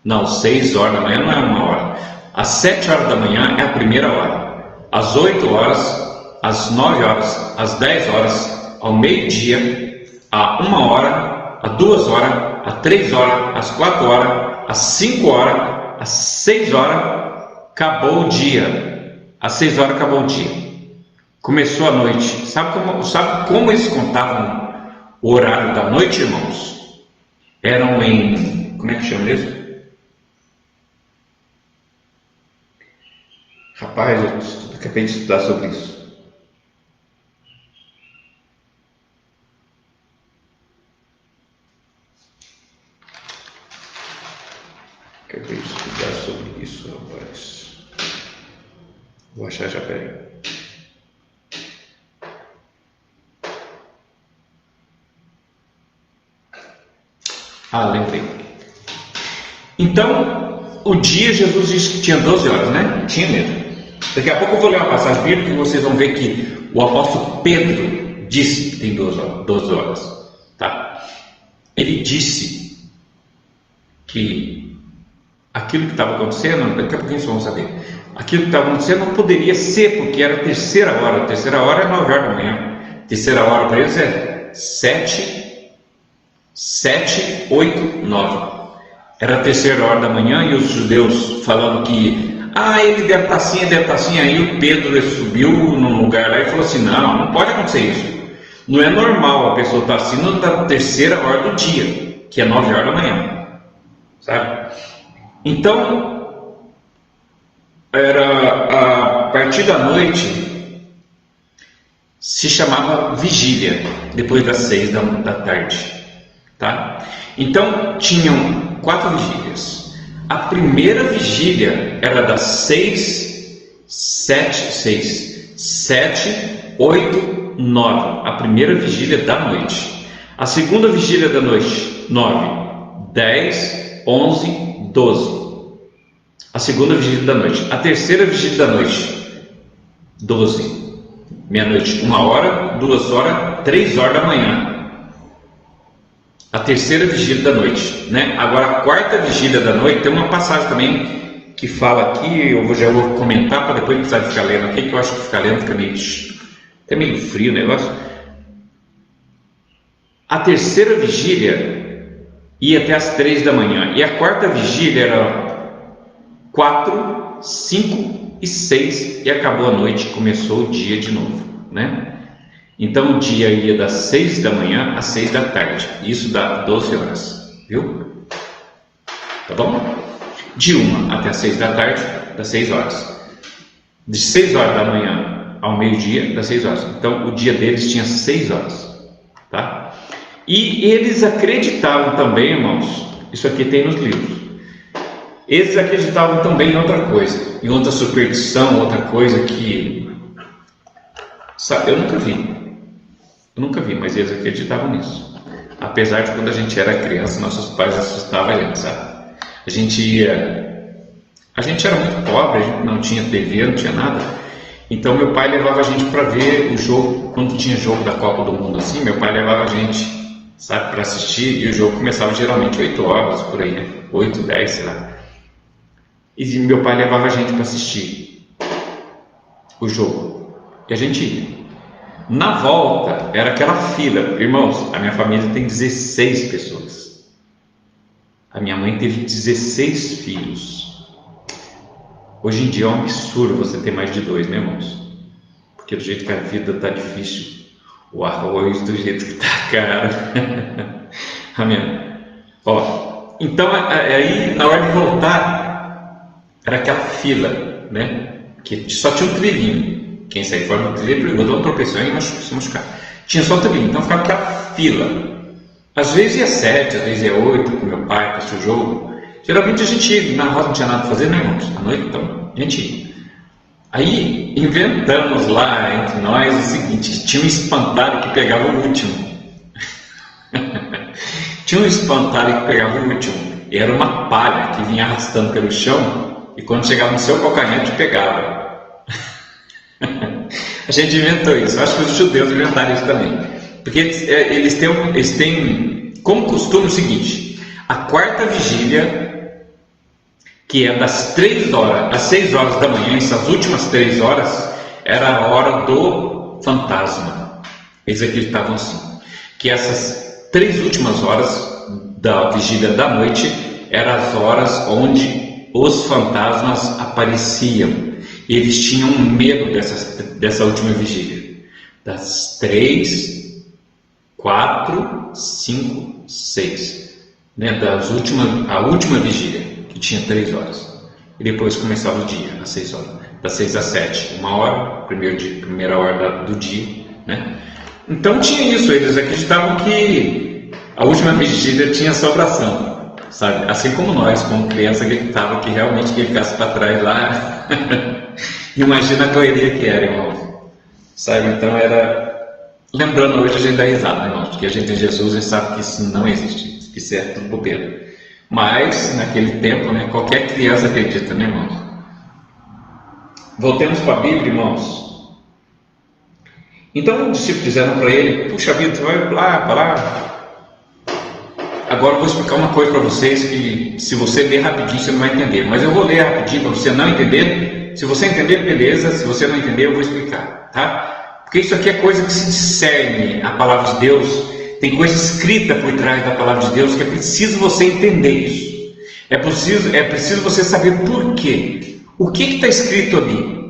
não, 6 horas da manhã não é 1 hora, às 7 horas da manhã é a primeira hora, às 8 horas, às 9 horas, às 10 horas, ao meio-dia, a 1 hora, a 2 horas, a 3 horas, às 4 horas, às 5 horas, às 6 horas, acabou o dia. Às 6 horas acabou o dia. Começou a noite. Sabe como eles contavam o horário da noite, irmãos? Eram em... como é que chama mesmo? Rapaz, eu acabei de estudar sobre isso. Acabei de estudar sobre isso, rapaz. Vou achar já, peraí. Lembrei. Então, o dia Jesus disse que tinha 12 horas, né? Tinha mesmo. Daqui a pouco eu vou ler uma passagem bíblica e vocês vão ver que o apóstolo Pedro disse que tem 12 horas. Tá? Ele disse que aquilo que estava acontecendo, daqui a pouquinho vocês vão saber, aquilo que estava acontecendo não poderia ser, porque era a terceira hora. A terceira hora é 9 horas da manhã. A terceira hora para eles é 7, 8, 9. Era a terceira hora da manhã e os judeus falando que ele deve estar assim. Aí o Pedro subiu num lugar lá e falou assim: não pode acontecer isso. Não é normal a pessoa estar assim na terceira hora do dia, que é 9 horas da manhã, sabe? Então, era a partir da noite, se chamava vigília, depois das 6 da tarde, tá? Então, tinham 4 vigílias. A primeira vigília era das 7, 8, 9. A primeira vigília da noite. A segunda vigília da noite, 9, 10, 11, 12. A segunda vigília da noite. A terceira vigília da noite, 12. Meia-noite, 1 hora, 2 horas, 3 horas da manhã. A terceira vigília da noite, né? Agora a quarta vigília da noite, tem uma passagem também que fala aqui, eu já vou comentar para depois não precisar de ficar lendo aqui, que eu acho que ficar lendo fica meio frio o negócio. A terceira vigília ia até as 3 da manhã, e a quarta vigília era 4, 5 e 6, e acabou a noite, começou o dia de novo, né? Então o dia ia das 6 da manhã às 6 da tarde. Isso dá 12 horas, viu? Tá bom? De 1 até as 6 da tarde, dá 6 horas. De 6 horas da manhã ao meio-dia, dá 6 horas. Então o dia deles tinha 6 horas, tá? E eles acreditavam também, irmãos, isso aqui tem nos livros. Eles acreditavam também em outra coisa, em outra superstição, outra coisa que, sabe, eu nunca vi, mas eles acreditavam nisso. Apesar de quando a gente era criança, nossos pais assustavam a gente, sabe? A gente era muito pobre, a gente não tinha TV, não tinha nada. Então meu pai levava a gente para ver o jogo, quando tinha jogo da Copa do Mundo assim, meu pai levava a gente, sabe, para assistir, e o jogo começava geralmente 8 horas, por aí, né? 8, 10, sei lá. E meu pai levava a gente para assistir. o jogo. E a gente ia. Na volta, era aquela fila. Irmãos, a minha família tem 16 pessoas. A minha mãe teve 16 filhos. Hoje em dia é um absurdo você ter mais de 2, né, irmãos? Porque do jeito que a vida está difícil, o arroz do jeito que está caro. Amém. Ó, então aí na hora de voltar, era aquela fila, né? Que só tinha um trilhinho. Quem sair fora do trilho é perigoso, dá um tropeção e se machucar. Tinha só trilhinho, então ficava aquela fila. Às vezes ia 7, às vezes ia 8, com meu pai, para o jogo. Geralmente a gente ia, na roda não tinha nada para fazer, né, irmãos? À noite, então, a gente ia. Aí inventamos lá entre nós o seguinte: tinha um espantalho que pegava o último. Tinha um espantalho que pegava o último. E era uma palha que vinha arrastando pelo chão, e quando chegava no seu calcanhar te pegava. A gente inventou isso. Eu acho que os judeus inventaram isso também. Porque eles têm como costume o seguinte: a quarta vigília, que é das 3 horas às 6 horas da manhã, essas últimas 3 horas, era a hora do fantasma. Eles acreditavam assim, que essas 3 últimas horas da vigília da noite eram as horas onde os fantasmas apareciam. E eles tinham medo dessa última vigília. Das 3, 4, 5, 6. Né? A última vigília, que tinha 3 horas. E depois começava o dia, às 6 horas. Das 6 às 7, 1 hora, primeira hora do dia. Né? Então tinha isso, eles acreditavam que a última vigília tinha sobração. Sabe? Assim como nós, como criança, acreditavam que realmente quem ficasse para trás lá... Imagina a correria que era, irmão. Sabe? Então era... Lembrando hoje, a gente dá risada, né, irmão? Porque a gente tem Jesus e sabe que isso não existe, que isso é tudo bobeira. Mas, naquele tempo, né, qualquer criança acredita, né, irmãos? Voltemos para a Bíblia, irmãos. Então, os discípulos disseram para ele: puxa vida, você vai lá, para lá. Agora eu vou explicar uma coisa para vocês que, se você ler rapidinho, você não vai entender. Mas eu vou ler rapidinho para você não entender. Se você entender, beleza. Se você não entender, eu vou explicar, tá? Porque isso aqui é coisa que se discerne a palavra de Deus. Tem coisa escrita por trás da palavra de Deus que é preciso você entender isso. É preciso você saber por quê. O que está escrito ali?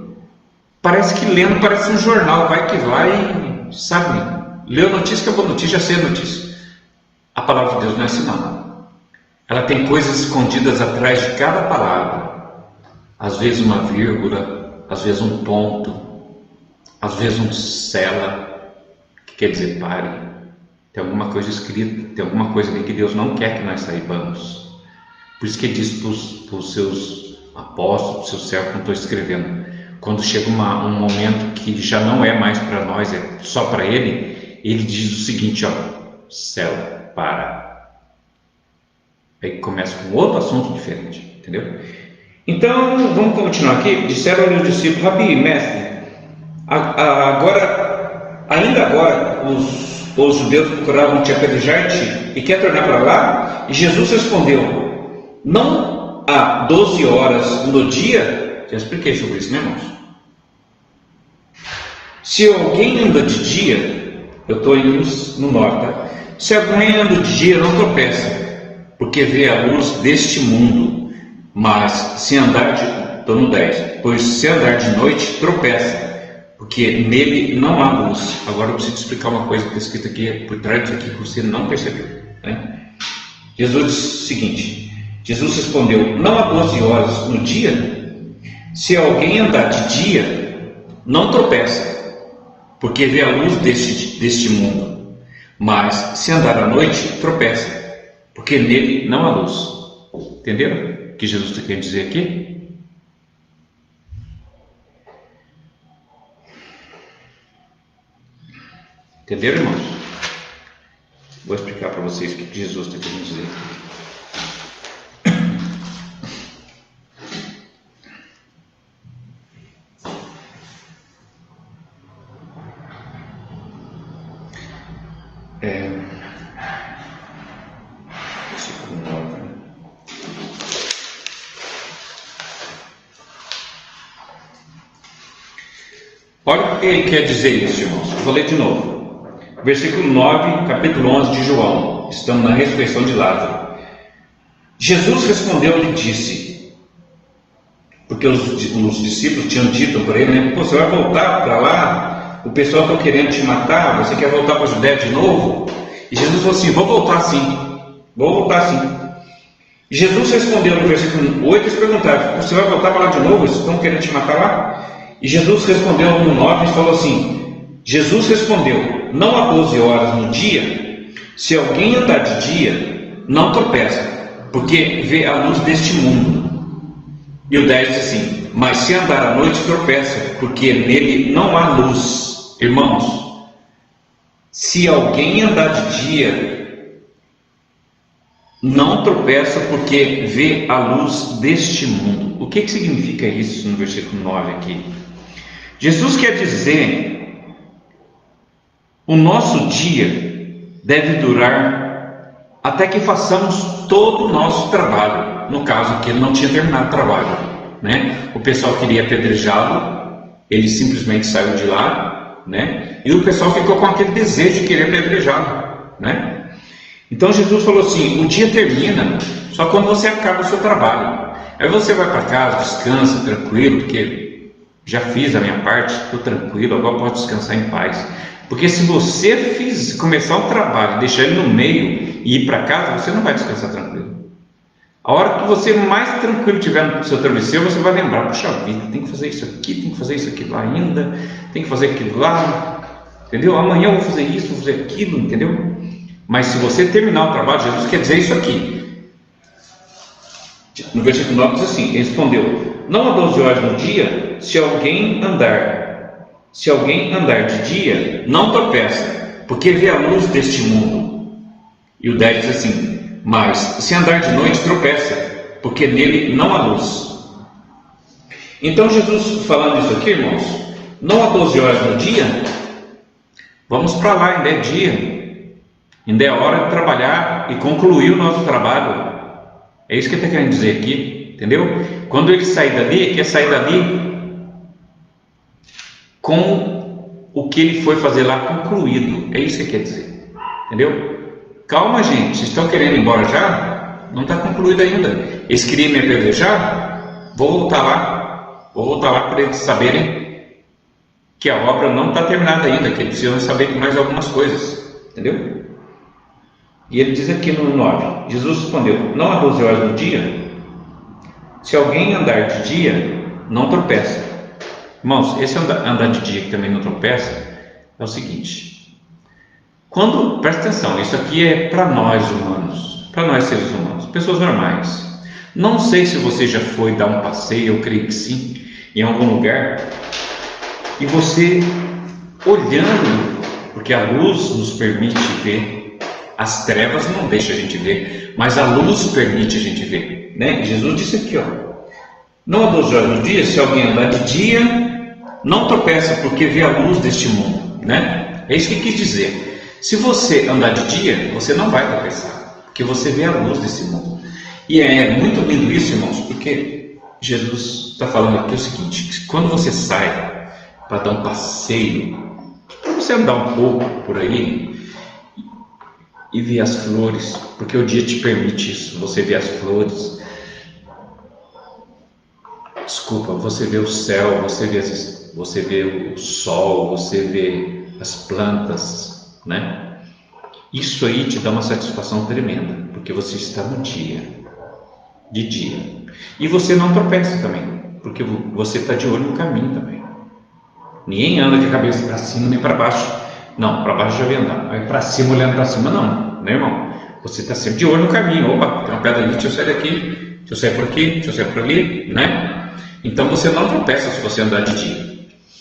Parece que lendo, parece um jornal. Vai que vai, sabe? Leu notícia, que é boa notícia, já sei a notícia. A palavra de Deus não é assim, não. Ela tem coisas escondidas atrás de cada palavra. Às vezes uma vírgula, às vezes um ponto, às vezes um cela, que quer dizer pare. Tem alguma coisa escrita, tem alguma coisa ali que Deus não quer que nós saibamos. Por isso que ele diz para os seus apóstolos, para os seus servos, não estou escrevendo. Quando chega um momento que já não é mais para nós, é só para ele, ele diz o seguinte, ó: cela, para. Aí começa com outro assunto diferente, entendeu? Então, vamos continuar aqui. Disseram os discípulos: Rabi, mestre, ainda agora os judeus procuravam te apedrejar-te e quer tornar para lá? E Jesus respondeu: não há 12 horas no dia? Já expliquei sobre isso, né, irmãos? Se alguém anda de dia, eu estou indo no norte, tá? Se alguém anda de dia, não tropeça, porque vê a luz deste mundo. Mas se andar estou no 10, pois se andar de noite, tropeça, porque nele não há luz. Agora eu preciso explicar uma coisa que está escrita aqui, por trás disso aqui, que você não percebeu, né? Jesus disse o seguinte: Jesus respondeu: não há 12 horas no dia? Se alguém andar de dia, não tropeça, porque vê a luz deste mundo. Mas se andar à noite, tropeça, porque nele não há luz. Entenderam o que Jesus está querendo dizer aqui? Entenderam, irmãos? Vou explicar para vocês o que Jesus está querendo dizer aqui. Versículo 9. Olha o que ele quer dizer isso, irmãos. Eu vou ler de novo. Versículo 9, capítulo 11 de João. Estamos na ressurreição de Lázaro. Jesus respondeu e disse, porque os discípulos tinham dito para ele, né? Pô, você vai voltar para lá? O pessoal está querendo te matar, você quer voltar para a Judéia de novo? E Jesus falou assim, vou voltar sim. E Jesus respondeu no versículo 8, eles perguntaram, você vai voltar para lá de novo? Eles estão querendo te matar lá? E Jesus respondeu no 9 e falou assim, Jesus respondeu, não há 12 horas no dia, se alguém andar de dia, não tropeça, porque vê a luz deste mundo. E o 10 diz assim, mas se andar à noite, tropeça, porque nele não há luz. Irmãos, se alguém andar de dia, não tropeça, porque vê a luz deste mundo. O que significa isso no versículo 9 aqui? Jesus quer dizer, o nosso dia deve durar até que façamos todo o nosso trabalho. No caso aqui, ele não tinha terminado o trabalho, né? O pessoal queria apedrejá-lo, ele simplesmente saiu de lá, né? E o pessoal ficou com aquele desejo de querer apedrejá-lo, né? Então Jesus falou assim, o dia termina só quando você acaba o seu trabalho. Aí você vai para casa, descansa, tranquilo, porque já fiz a minha parte, estou tranquilo, agora posso descansar em paz. Porque se você começar o trabalho, deixar ele no meio e ir para casa, você não vai descansar tranquilo. A hora que você mais tranquilo estiver no seu travesseiro, você vai lembrar, puxa vida, tem que fazer isso aqui, tem que fazer isso aqui lá ainda, tem que fazer aquilo lá, entendeu? Amanhã eu vou fazer isso, vou fazer aquilo, entendeu? Mas se você terminar o trabalho, Jesus quer dizer isso aqui. No versículo 9 diz assim, ele respondeu, não há 12 horas no dia, se alguém andar de dia, não tropeça, porque vê a luz deste mundo. E o 10 diz assim, mas se andar de noite, tropeça, porque nele não há luz. Então Jesus falando isso aqui, irmãos, não há 12 horas no dia, vamos para lá, ainda é dia, ainda é hora de trabalhar e concluir o nosso trabalho. É isso que ele está querendo dizer aqui, entendeu? Quando ele sair dali, quer sair dali com o que ele foi fazer lá concluído. É isso que ele quer dizer, entendeu? Calma, gente, vocês estão querendo ir embora já? Não está concluído ainda. Eles queriam me apedrejar? Vou voltar lá para eles saberem que a obra não está terminada ainda, que eles precisam saber de mais algumas coisas, entendeu? E ele diz aqui no 9, Jesus respondeu, não há 12 horas no dia, se alguém andar de dia, não tropeça. Irmãos, esse andar de dia que também não tropeça, é o seguinte, presta atenção, isso aqui é para nós humanos, para nós seres humanos, pessoas normais. Não sei se você já foi dar um passeio, eu creio que sim, em algum lugar, e você olhando, porque a luz nos permite ver, as trevas não deixam a gente ver, mas a luz permite a gente ver, né? Jesus disse aqui, ó, não há 12 horas no dia, se alguém andar de dia, não tropeça, porque vê a luz deste mundo, né? É isso que quis dizer. Se você andar de dia, você não vai tropeçar, porque você vê a luz desse mundo. E é muito lindo isso, irmãos, porque Jesus está falando aqui o seguinte, que quando você sai para dar um passeio, para você andar um pouco por aí e ver as flores, porque o dia te permite isso, você vê as flores, você vê o céu, você vê o sol, você vê as plantas, né? Isso aí te dá uma satisfação tremenda, porque você está no dia, de dia, e você não tropeça também, porque você está de olho no caminho também. Ninguém anda de cabeça para cima nem para baixo. Não, para baixo já vem andar, mas para cima, olhando para cima, não, né, irmão? Você está sempre de olho no caminho. Opa, tem uma pedra ali, deixa eu sair daqui, deixa eu sair por aqui, deixa eu sair por ali, né? Então você não tropeça se você andar de dia.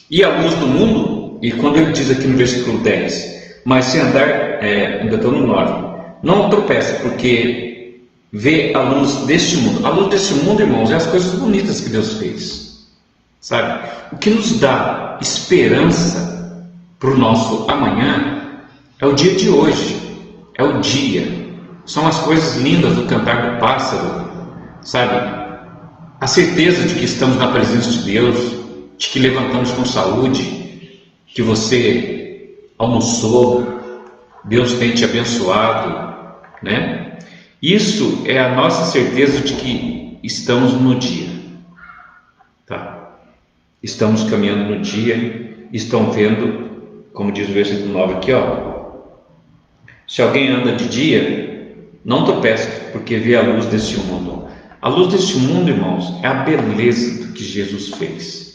E a luz do mundo, e quando ele diz aqui no versículo 10, mas se andar, ainda estou no 9, não tropeça, porque vê a luz deste mundo. A luz deste mundo, irmãos, é as coisas bonitas que Deus fez, sabe? O que nos dá esperança para o nosso amanhã é o dia de hoje, é o dia, são as coisas lindas do cantar do pássaro, sabe? A certeza de que estamos na presença de Deus, de que levantamos com saúde, que você almoçou, Deus tem te abençoado, né? Isso é a nossa certeza de que estamos no dia, tá? Estamos caminhando no dia, estão vendo, como diz o versículo 9 aqui, ó. Se alguém anda de dia, não tropeça, porque vê a luz deste mundo. A luz deste mundo, irmãos, é a beleza do que Jesus fez.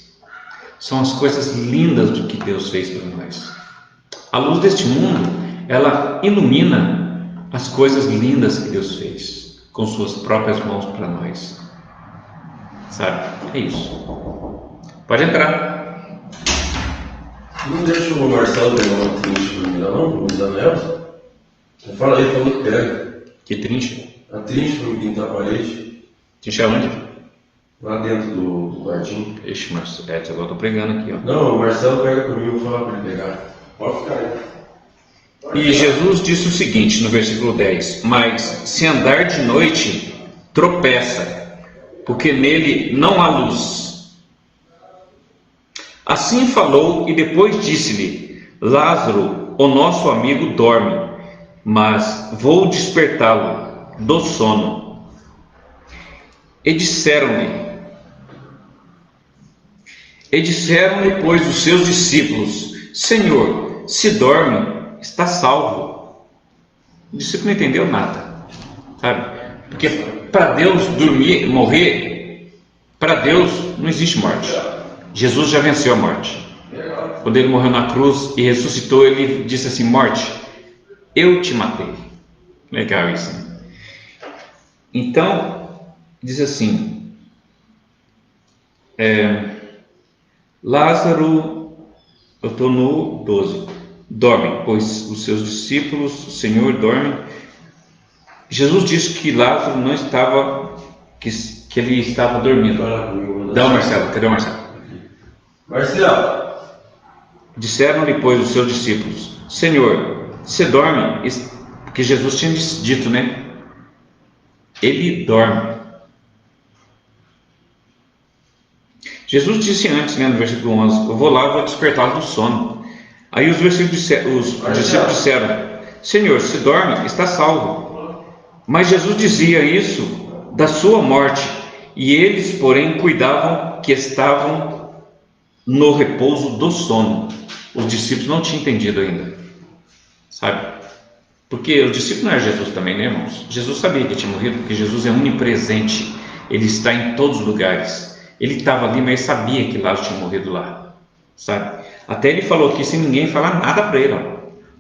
São as coisas lindas do que Deus fez para nós. A luz deste mundo, ela ilumina as coisas lindas que Deus fez com suas próprias mãos para nós. Sabe? É isso. Pode entrar. Não deixa o Marcelo pegar uma trincha para mim, não? Os anéis? Eu falei, falou que pega. Que trincha? A trincha para me pintar a parede. Trincha onde? Lá dentro do quartinho. Ixi, mas agora eu tô pregando aqui, ó. Não, o Marcelo pega comigo, eu vou falar para ele pegar. Pode ficar aí. E Jesus disse o seguinte no versículo 10: mas se andar de noite, tropeça, porque nele não há luz. Assim falou e depois disse-lhe: Lázaro, o nosso amigo, dorme, mas vou despertá-lo do sono. E disseram-lhe, pois, os seus discípulos: Senhor, se dorme, está salvo. O discípulo não entendeu nada, sabe? Porque para Deus morrer, para Deus não existe morte. Jesus já venceu a morte. Quando ele morreu na cruz e ressuscitou, ele disse assim: morte, eu te matei. Legal isso, né? Então, diz assim, Lázaro, eu estou no 12, dorme, pois os seus discípulos, o Senhor, dorme. Jesus disse que Lázaro não estava, que ele estava dormindo. Dá o Marcelo, cadê o Marcelo? Marcelo! Disseram-lhe, pois, os seus discípulos: Senhor, você dorme? Porque Jesus tinha dito, né? Ele dorme. Jesus disse antes, né, no versículo 11: eu vou lá e vou despertá-lo do sono. Aí os discípulos disseram: Senhor, se dorme, está salvo. Mas Jesus dizia isso da sua morte, e eles, porém, cuidavam que estavam no repouso do sono. Os discípulos não tinham entendido ainda, sabe? Porque os discípulos não eram Jesus também, né, irmãos? Jesus sabia que tinha morrido, porque Jesus é onipresente, ele está em todos os lugares. Ele estava ali, mas sabia que Lázaro tinha morrido lá, sabe? Até ele falou aqui sem ninguém falar nada para ele,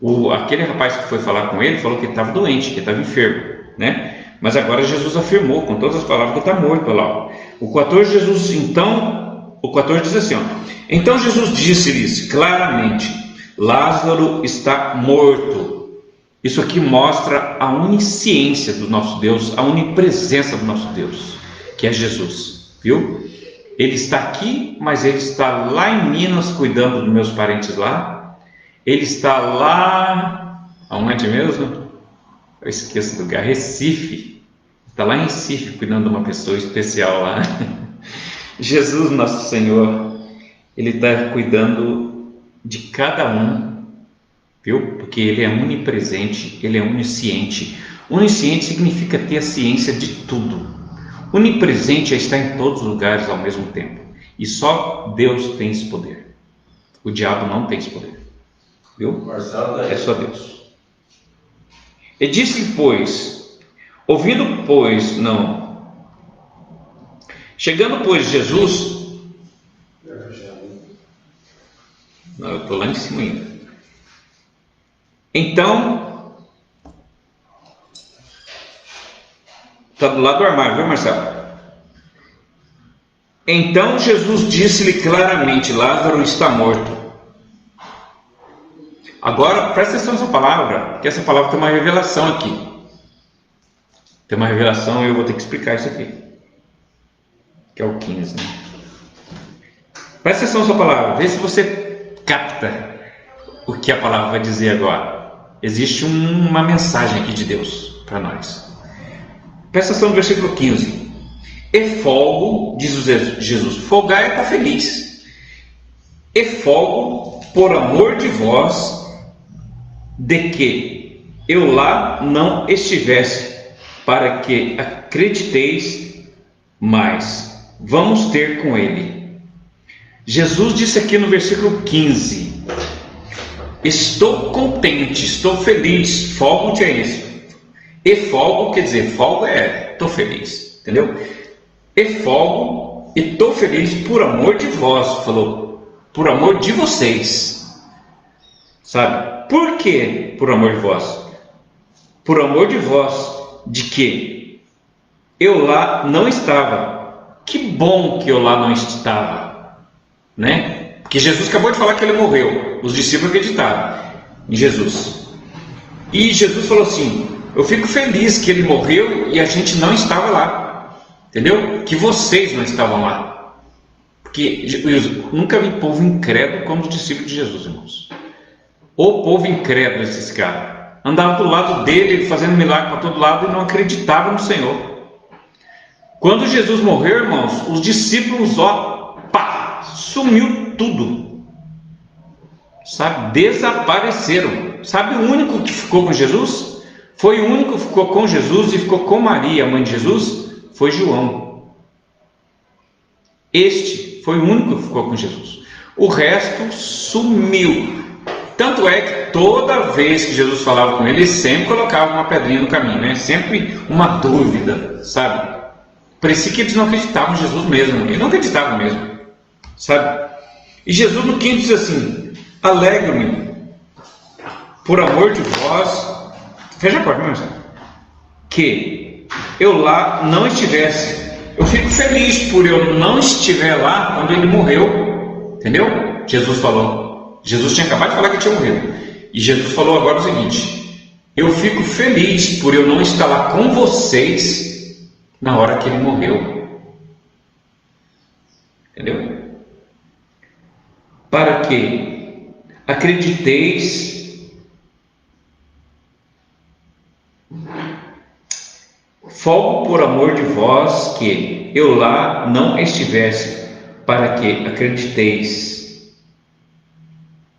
ó. Aquele rapaz que foi falar com ele falou que ele estava doente, que estava enfermo, né? Mas agora Jesus afirmou com todas as palavras que está morto lá, ó. O 14 diz assim, ó: então Jesus disse-lhes claramente: Lázaro está morto. Isso aqui mostra a onisciência do nosso Deus, a onipresença do nosso Deus, que é Jesus, viu? Ele está aqui, mas ele está lá em Minas cuidando dos meus parentes lá. Ele está lá, aonde mesmo? Eu esqueço do lugar, Recife. Está lá em Recife cuidando de uma pessoa especial lá. Jesus, nosso Senhor, ele está cuidando de cada um, viu? Porque ele é onipresente, ele é onisciente. Onisciente significa ter a ciência de tudo. Onipresente é estar em todos os lugares ao mesmo tempo. E só Deus tem esse poder. O diabo não tem esse poder, viu? É só Deus. E disse, pois, ouvindo, pois, não. Chegando, pois, Jesus. Não, eu estou lá em cima ainda. Então, está do lado do armário, viu, Marcelo? Então Jesus disse-lhe claramente: Lázaro está morto. Agora, presta atenção nessa palavra, porque essa palavra tem uma revelação aqui. Tem uma revelação e eu vou ter que explicar isso aqui. Que é o 15, né? Presta atenção nessa palavra, vê se você capta o que a palavra vai dizer agora. Existe uma mensagem aqui de Deus para nós. Presta atenção no versículo 15. E folgo, diz Jesus, folgar é estar feliz. E folgo por amor de vós, de que eu lá não estivesse, para que acrediteis, mas vamos ter com ele. Jesus disse aqui no versículo 15: estou contente, estou feliz, folgo é isso. E folgo quer dizer, folgo é, estou feliz, entendeu? E folgo, e estou feliz por amor de vós, falou, por amor de vocês, sabe? Por que por amor de vós? Por amor de vós, de que eu lá não estava. Que bom que eu lá não estava, né? Porque Jesus acabou de falar que ele morreu, os discípulos acreditaram em Jesus, e Jesus falou assim: eu fico feliz que ele morreu e a gente não estava lá, entendeu? Que vocês não estavam lá, porque eu nunca vi povo incrédulo como os discípulos de Jesus, irmãos. O povo incrédulo, esses caras andavam do lado dele, fazendo milagre para todo lado e não acreditavam no Senhor. Quando Jesus morreu, irmãos, os discípulos, sumiu tudo, sabe? Desapareceram. Sabe o único que ficou com Jesus? Foi o único que ficou com Jesus e ficou com Maria, a mãe de Jesus, foi João. Este foi o único que ficou com Jesus. O resto sumiu. Tanto é que toda vez que Jesus falava com ele sempre colocava uma pedrinha no caminho, né? Sempre uma dúvida, sabe? Parecia que eles não acreditavam em Jesus mesmo. Eles não acreditavam mesmo, sabe? E Jesus no 15 diz assim: alegro-me por amor de vós. Fecha a porta, meu irmão. Que eu lá não estivesse. Eu fico feliz por eu não estiver lá quando ele morreu. Entendeu? Jesus falou. Jesus tinha acabado de falar que tinha morrido. E Jesus falou agora o seguinte: eu fico feliz por eu não estar lá com vocês na hora que ele morreu. Entendeu? Para que acrediteis folgo por amor de vós que eu lá não estivesse, para que acrediteis.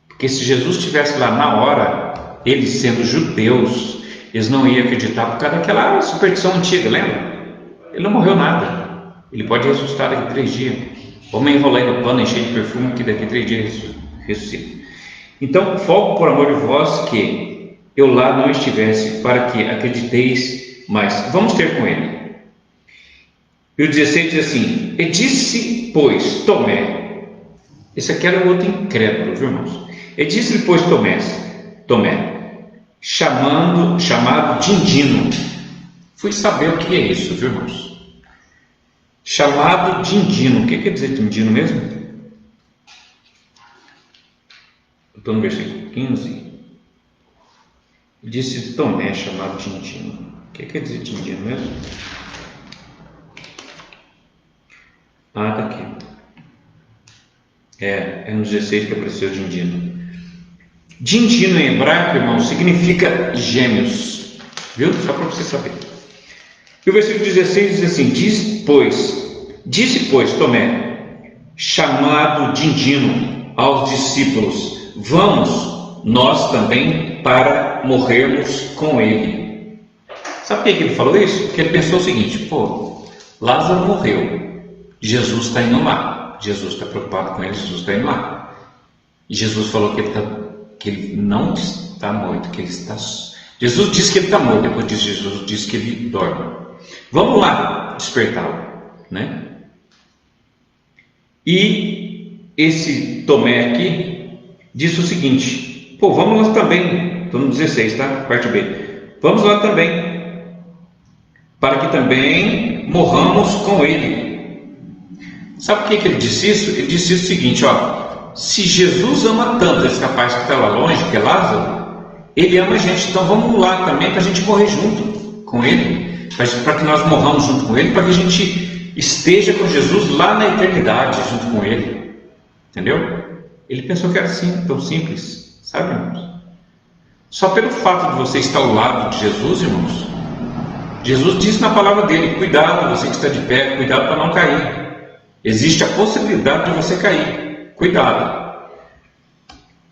Porque se Jesus estivesse lá na hora, eles sendo judeus, eles não iam acreditar por causa daquela superstição antiga, lembra? Ele não morreu nada, ele pode ressuscitar daqui a 3 dias. Vamos enrolar no pano, encher de perfume, que daqui a 3 dias ressuscita. Então, folgo por amor de vós que eu lá não estivesse, para que acrediteis, mas vamos ter com ele. E o 16 diz assim: e disse, pois, Tomé, esse aqui era o outro incrédulo, viu, irmãos? E disse-lhe, pois, Tomé, chamado Dindino. Fui saber o que é isso, viu, irmãos? Chamado Dindino. O que quer dizer Dindino mesmo? Eu estou no versículo 15. Disse Tomé, chamado Dindino. O que quer dizer Dindino mesmo? Ah, está aqui. É no 16 que apareceu Dindino. Dindino em hebraico, irmão, significa gêmeos. Viu? Só para você saber. E o versículo 16 diz assim: disse, pois, Tomé, chamado Dindino, aos discípulos: vamos nós também para morrermos com ele. Sabe por que ele falou isso? Porque ele pensou o seguinte: Lázaro morreu, Jesus está indo lá, Jesus está preocupado com ele, Jesus está indo lá. E Jesus falou que ele não está morto, que ele está... Jesus disse que ele está morto, depois disso Jesus disse que ele dorme. Vamos lá despertá-lo, né? E esse Tomé aqui disse o seguinte: vamos lá também. Estou no 16, tá? Parte B. Vamos lá também, para que também morramos com ele. Sabe por que ele disse isso? Ele disse o seguinte: se Jesus ama tanto esse rapaz que está lá longe, que é Lázaro, ele ama a gente, então vamos lá também para a gente morrer junto com ele, para que nós morramos junto com ele, para que a gente esteja com Jesus lá na eternidade junto com ele. Entendeu? Ele pensou que era assim, tão simples, sabe, irmãos? Só pelo fato de você estar ao lado de Jesus, irmãos, Jesus disse na palavra dele: cuidado, você que está de pé, cuidado para não cair. Existe a possibilidade de você cair, cuidado.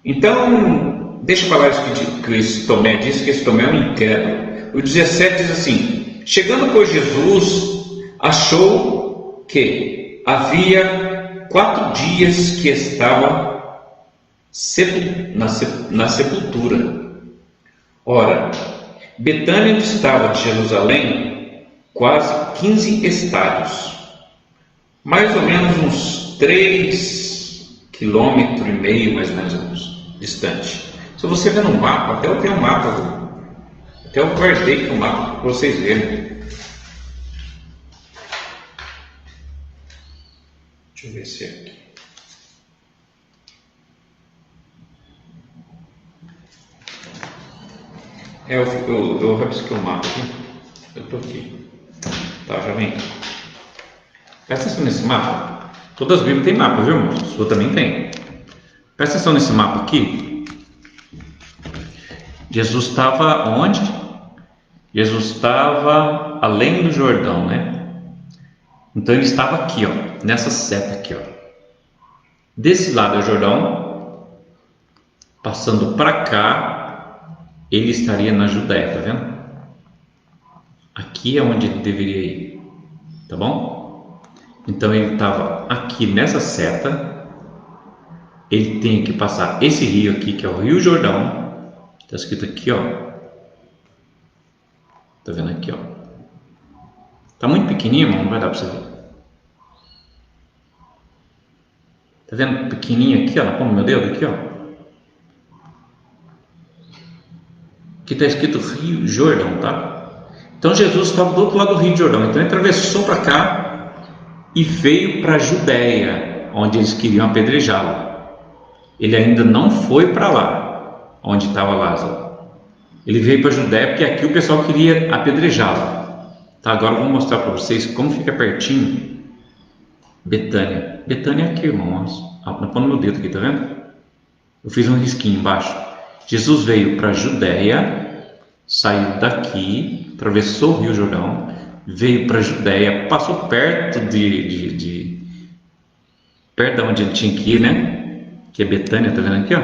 Então, deixa eu falar isso que esse Tomé disse, que esse Tomé é um incrédulo. O 17 diz assim: chegando, pois, Jesus achou que havia 4 dias que estava na sepultura. Ora, Betânia distava de Jerusalém quase 15 estádios, mais ou menos uns 3,5 km, mais ou menos, distante. Se você ver no mapa, até eu tenho um mapa, até eu guardei aqui um mapa para vocês verem. Deixa eu ver se é aqui. Eu rabisquei o mapa aqui. Eu estou aqui. Tá, já vem. Presta atenção nesse mapa. Todas as Bíblias têm mapa, viu, irmãos? Sua também tem. Presta atenção nesse mapa aqui. Jesus estava onde? Jesus estava além do Jordão, né? Então ele estava aqui, ó, nessa seta aqui, ó. Desse lado é o Jordão, passando para cá, ele estaria na Judéia, tá vendo? Aqui é onde ele deveria ir, tá bom? Então ele estava aqui nessa seta, ele tem que passar esse rio aqui, que é o Rio Jordão, está escrito aqui, ó. Tá vendo aqui, ó? Tá muito pequenininho, irmão, não vai dar para você ver. Tá vendo pequenininho aqui, ó, na palma do meu dedo aqui, ó. Aqui tá escrito Rio Jordão, tá? Então Jesus estava do outro lado do Rio Jordão, então ele atravessou para cá e veio para a Judéia, onde eles queriam apedrejá-lo. Ele ainda não foi para lá, onde estava Lázaro. Ele veio para a Judéia porque aqui o pessoal queria apedrejá-lo. Tá, agora eu vou mostrar para vocês como fica pertinho Betânia. Betânia é aqui, irmãos. Na ponta do meu dedo aqui, tá vendo? Eu fiz um risquinho embaixo. Jesus veio para a Judéia, saiu daqui, atravessou o Rio Jordão, veio para a Judéia, passou perto perto de onde ele tinha que ir, né? Que é Betânia, tá vendo aqui, ó?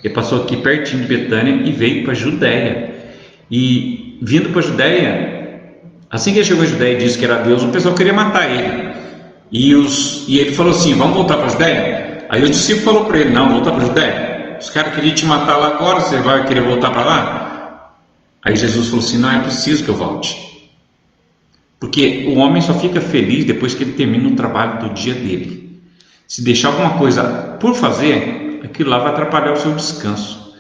Ele passou aqui pertinho de Betânia e veio para a Judéia. E vindo para a Judéia, assim que ele chegou à Judéia e disse que era Deus, o pessoal queria matar ele. E ele falou assim: vamos voltar para a Judéia? Aí os discípulos falaram para ele: não, voltar para a Judéia. Os caras queriam te matar lá agora, você vai querer voltar para lá? Aí Jesus falou assim: não é preciso que eu volte. Porque o homem só fica feliz depois que ele termina o trabalho do dia dele. Se deixar alguma coisa por fazer, aquilo lá vai atrapalhar o seu descanso.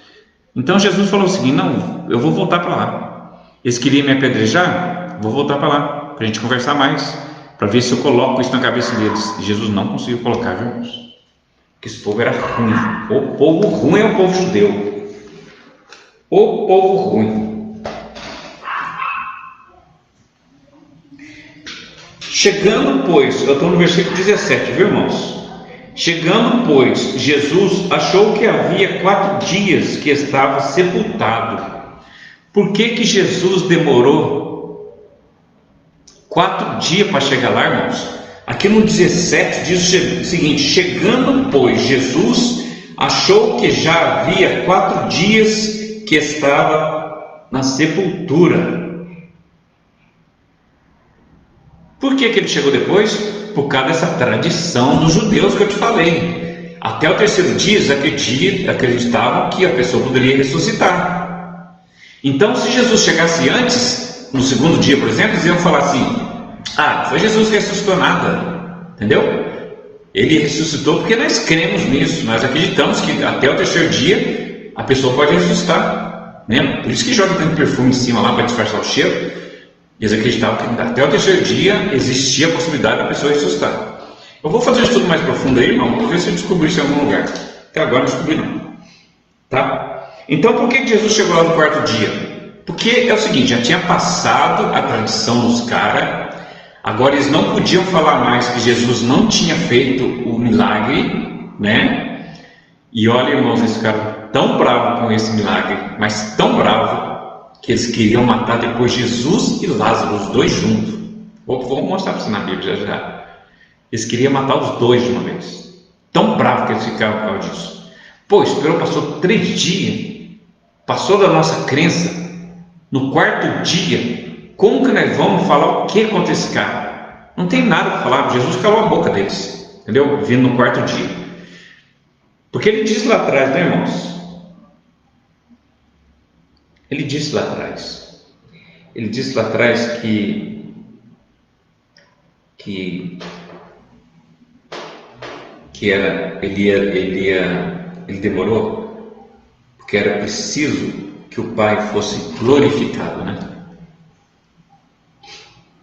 Então Jesus falou o seguinte: não, eu vou voltar para lá. Eles queriam me apedrejar? Vou voltar para lá, para a gente conversar mais, para ver se eu coloco isso na cabeça deles. E Jesus não conseguiu colocar, viu, irmãos? Porque esse povo era ruim. O povo ruim é o povo judeu. O povo ruim. Chegando, pois, eu estou no versículo 17, viu, irmãos? Chegando, pois, Jesus achou que havia 4 dias que estava sepultado. Por que Jesus demorou 4 dias para chegar lá, irmãos? Aqui no 17 diz o seguinte: chegando, pois, Jesus achou que já havia 4 dias que estava na sepultura. Por que ele chegou depois? Por causa dessa tradição dos judeus que eu te falei. Até o 3º dia eles acreditavam que a pessoa poderia ressuscitar. Então, se Jesus chegasse antes, no 2º dia, por exemplo, eles iam falar assim: ah, foi Jesus que ressuscitou nada. Entendeu? Ele ressuscitou porque nós cremos nisso. Nós acreditamos que até o 3º dia a pessoa pode ressuscitar. Né? Por isso que joga tanto perfume em cima lá para disfarçar o cheiro. Eles acreditavam que até o 3º dia existia a possibilidade da pessoa ressuscitar. Eu vou fazer um estudo mais profundo aí, irmão, para ver se eu descobri isso em algum lugar. Até agora não descobri não. Tá? Então por que Jesus chegou lá no 4º dia? Porque é o seguinte, já tinha passado a tradição dos caras, agora eles não podiam falar mais que Jesus não tinha feito o milagre, né? E olha, irmãos, eles ficaram tão bravos com esse milagre, mas tão bravos, que eles queriam matar depois Jesus e Lázaro, os dois juntos. Vou mostrar para você na Bíblia já. Eles queriam matar os dois de uma vez. Tão bravo que eles ficaram por causa disso. Pô, esperou, passou 3 dias, passou da nossa crença. No 4º dia, como que nós vamos falar o que com esse cara? Não tem nada para falar. Jesus calou a boca deles, entendeu? Vindo no 4º dia. Porque ele disse lá atrás, né, irmãos? Ele disse lá atrás que ele demorou porque era preciso que o Pai fosse glorificado, né?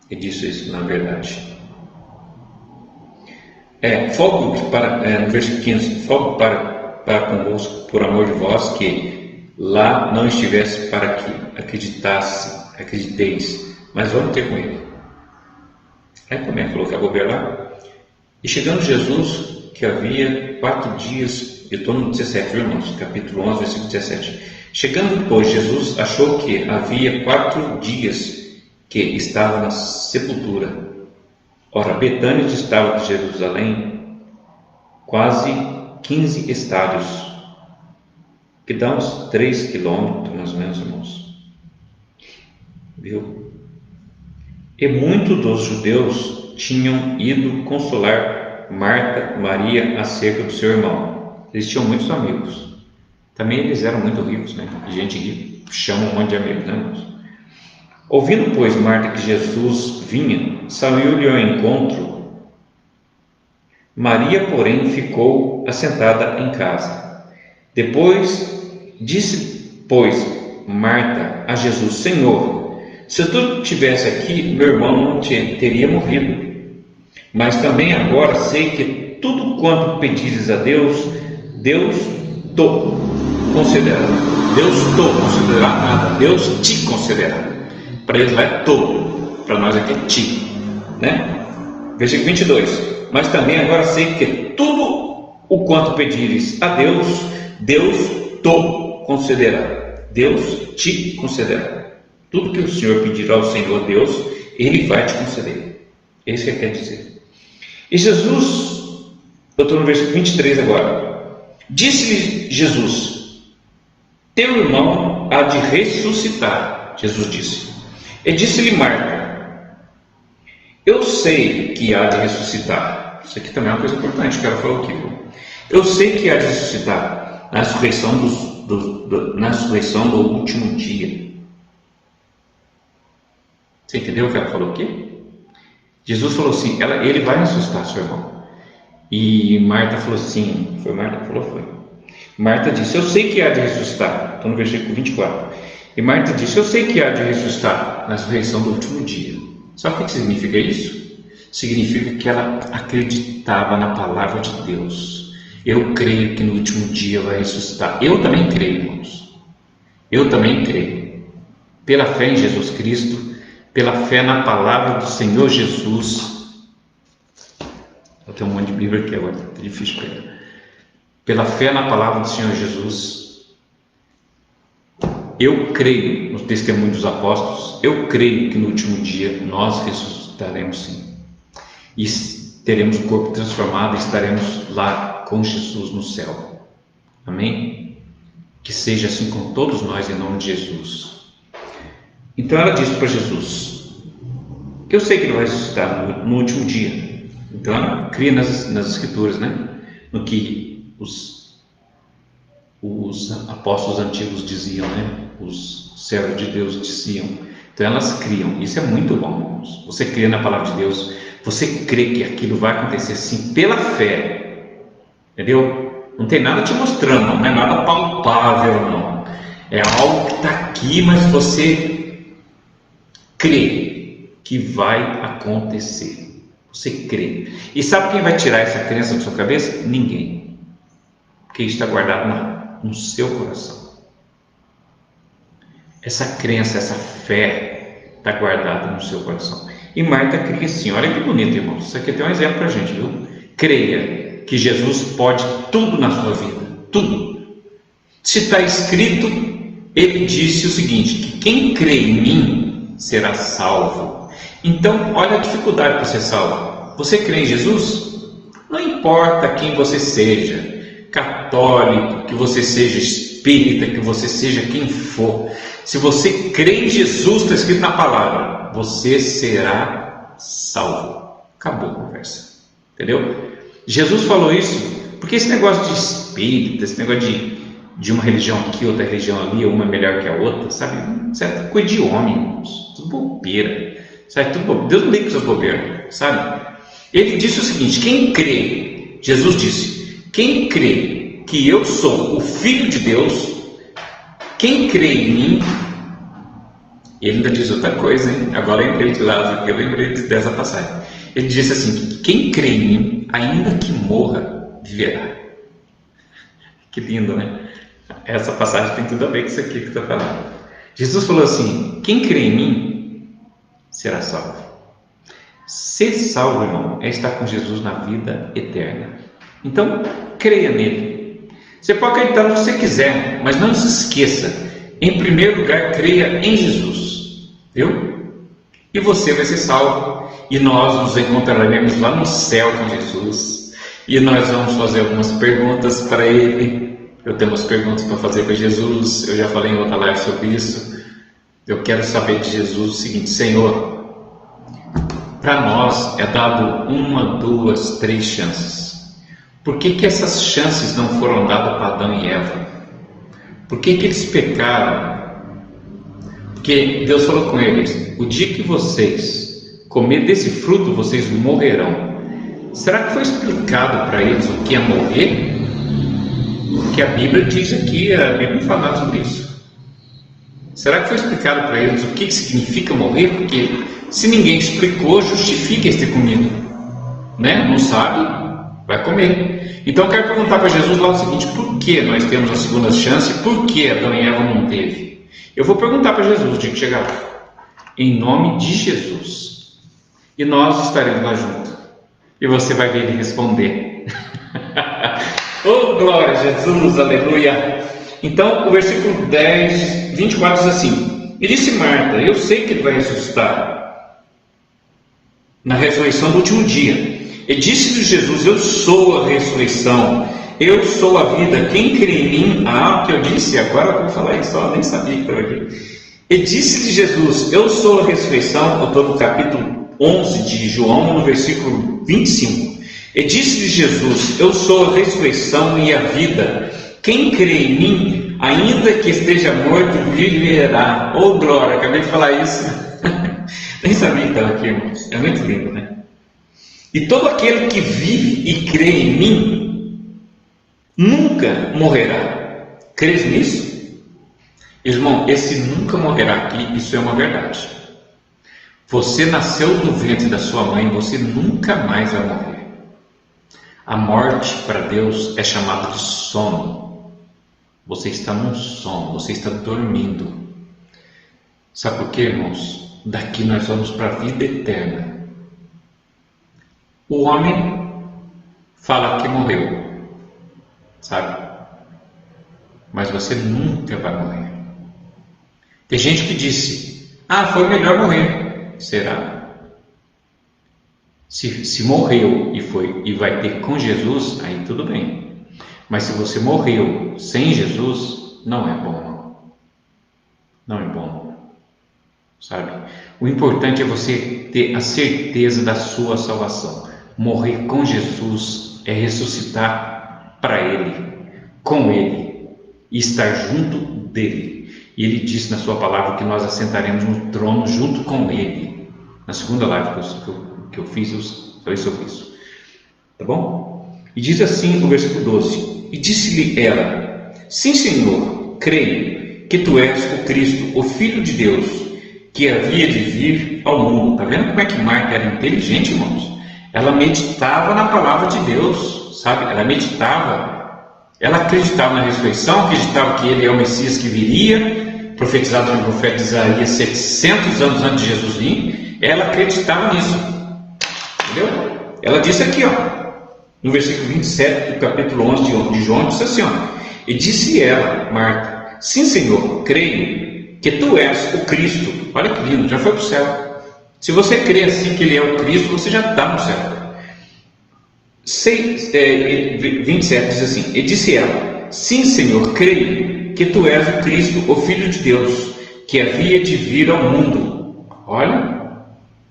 Ele disse isso, na verdade. No versículo 15, fogo para convosco, por amor de vós, que lá não estivesse, para que acrediteis, mas vamos ter com ele. Aí também falou que vou ver lá. E chegando Jesus, que havia 4 dias, eu estou no 17, irmãos, capítulo 11, versículo 17. Chegando, pois, Jesus achou que havia 4 dias que estava na sepultura. Ora, Betânia distava de Jerusalém quase 15 estádios, que dá uns 3 quilômetros, mais ou menos, irmãos. Viu? E muitos dos judeus tinham ido consolar Marta, Maria, acerca do seu irmão. Eles tinham muitos amigos. Também eles eram muito ricos, né? Gente que chama um monte de amigos, né, irmãos? Ouvindo, pois, Marta que Jesus vinha, saiu-lhe ao encontro. Maria, porém, ficou assentada em casa. Depois disse, pois, Marta a Jesus: Senhor, se tu estivesse aqui, meu irmão não teria morrido. Mas também agora sei que tudo quanto pedires a Deus, Deus te concederá. Deus te concederá nada, Deus te concederá. Para eles lá é todo, para nós aqui é ti, né? Versículo 22. Mas também agora sei que tudo o quanto pedires a Deus, Deus te concederá. Deus te concederá. Tudo que o Senhor pedirá ao Senhor Deus, Ele vai te conceder. É isso que ele quer dizer. E Jesus, eu estou no versículo 23 agora. Disse-lhe Jesus: teu irmão há de ressuscitar. Jesus disse. E disse-lhe Marta: eu sei que há de ressuscitar. Isso aqui também é uma coisa importante que ela falou aqui. Eu sei que há de ressuscitar na ressurreição do último dia. Você entendeu o que ela falou aqui? Jesus falou assim: ele vai ressuscitar seu irmão. E Marta falou assim: foi Marta que falou? Foi. Marta disse: eu sei que há de ressuscitar. Estou no versículo 24. E Marta disse: eu sei que há de ressuscitar na ressurreição do último dia. Sabe o que significa isso? Significa que ela acreditava na palavra de Deus. Eu creio que no último dia vai ressuscitar. Eu também creio, irmãos. Eu também creio. Pela fé em Jesus Cristo, pela fé na palavra do Senhor Jesus. Eu tenho um monte de Bíblia aqui agora, é difícil pegar. Pela fé na palavra do Senhor Jesus, eu creio no testemunho dos apóstolos, eu creio que no último dia nós ressuscitaremos sim. E teremos o corpo transformado e estaremos lá com Jesus no céu. Amém? Que seja assim com todos nós em nome de Jesus. Então ela disse para Jesus: eu sei que ele vai ressuscitar no último dia. Então ela cria nas escrituras, né? No que os apóstolos antigos diziam, né? Os servos de Deus diziam. Então elas criam. Isso é muito bom, irmãos. Você crê na palavra de Deus, você crê que aquilo vai acontecer sim pela fé, entendeu? Não tem nada te mostrando, não é nada palpável, não. É algo que está aqui, mas você crê que vai acontecer. Você crê. E sabe quem vai tirar essa crença da sua cabeça? Ninguém. Porque isso está guardado no seu coração. Essa crença, essa fé está guardada no seu coração. E Marta cria assim. Olha que bonito, irmãos. Isso aqui tem um exemplo para a gente, viu? Creia que Jesus pode tudo na sua vida. Tudo. Se está escrito, ele disse o seguinte: que quem crê em mim será salvo. Então, olha a dificuldade para ser salvo. Você crê em Jesus? Não importa quem você seja. católico, que você seja espírita, que você seja quem for, se você crê em Jesus, está escrito na palavra, você será salvo. Acabou a conversa. Entendeu? Jesus falou isso porque esse negócio de espírita, esse negócio de uma religião aqui, outra religião ali, uma melhor que a outra, sabe? Isso é coisa de homem, irmãos. Tudo bobeira. Sabe? Tudo bobeira. Deus não liga com essas bobeiras, sabe? Ele disse o seguinte: quem crê, Jesus disse, quem crê que eu sou o Filho de Deus, quem crê em mim, ele ainda diz outra coisa, hein? Agora eu lembrei de Lázaro, eu lembrei dessa passagem. Ele disse assim: quem crê em mim, ainda que morra, viverá. Que lindo, né? Essa passagem tem tudo a ver com isso aqui que está falando. Jesus falou assim: quem crê em mim, será salvo. Ser salvo, irmão, é estar com Jesus na vida eterna. Então, creia nele. Você pode acreditar no que você quiser, mas não se esqueça, em primeiro lugar, creia em Jesus. Viu? E você vai ser salvo. E nós nos encontraremos lá no céu com Jesus. E nós vamos fazer algumas perguntas para Ele. Eu tenho umas perguntas para fazer para Jesus. Eu já falei em outra live sobre isso. Eu quero saber de Jesus o seguinte: Senhor, para nós é dado 1, 2, 3 chances. Por que essas chances não foram dadas para Adão e Eva? Por que eles pecaram? Porque Deus falou com eles: o dia que vocês comer desse fruto, vocês morrerão. Será que foi explicado para eles o que é morrer? Porque a Bíblia diz aqui, a Bíblia fala sobre isso. Será que foi explicado para eles o que significa morrer? Porque se ninguém explicou, justifica eles ter comido, né? Não sabe, vai comer. Então eu quero perguntar para Jesus lá o seguinte: por que nós temos a segunda chance? Por que Adão e Eva não teve? Eu vou perguntar para Jesus o dia que chegar lá, em nome de Jesus, e nós estaremos lá juntos, e você vai ver ele responder. Oh, glória a Jesus, aleluia. Então o versículo 24 diz assim: e disse Marta: eu sei que ele vai ressuscitar na ressurreição do último dia. E disse-lhe Jesus: eu sou a ressurreição, eu sou a vida, quem crê em mim, o que eu disse, agora eu vou falar isso, eu nem sabia que estava aqui. E disse-lhe Jesus: eu sou a ressurreição. Eu estou no capítulo 11 de João, no versículo 25. E disse-lhe Jesus: eu sou a ressurreição e a vida, quem crê em mim, ainda que esteja morto, viverá. Oh glória, acabei de falar isso. Nem sabia que estava aqui, irmãos. É muito lindo, né? E todo aquele que vive e crê em mim nunca morrerá. Crês nisso? Irmão, esse nunca morrerá aqui, isso é uma verdade. Você nasceu no ventre da sua mãe, você nunca mais vai morrer. A morte para Deus é chamada de sono. Você está num sono, você está dormindo. Sabe por quê, irmãos? Daqui nós vamos para a vida eterna. O homem fala que morreu, sabe? Mas você nunca vai morrer. Tem gente que disse: foi melhor morrer. Será? Se morreu e vai ter com Jesus, aí tudo bem. Mas se você morreu sem Jesus, não é bom. Não é bom. Sabe? O importante é você ter a certeza da sua salvação. Morrer com Jesus é ressuscitar para Ele, com Ele, e estar junto dEle. E Ele disse na sua palavra que nós assentaremos no trono junto com Ele. Na segunda live que eu fiz, eu falei sobre isso. Tá bom? E diz assim o versículo 12: e disse-lhe ela: sim, Senhor, creio que Tu és o Cristo, o Filho de Deus, que havia de vir ao mundo. Está vendo como é que Marta era inteligente, irmãos? Ela meditava na palavra de Deus, sabe? Ela meditava, ela acreditava na ressurreição, acreditava que Ele é o Messias que viria, profetizado no profeta Isaías 700 anos antes de Jesus vir. Ela acreditava nisso, entendeu? Ela disse aqui, no versículo 27 do capítulo 11 de João, disse assim, e disse ela, Marta: sim, Senhor, creio que Tu és o Cristo. Olha que lindo, já foi para o céu. Se você crê assim que Ele é o Cristo, você já está no céu. 27 diz assim: E disse ela: Sim, Senhor, creio que tu és o Cristo, o Filho de Deus, que havia de vir ao mundo. Olha,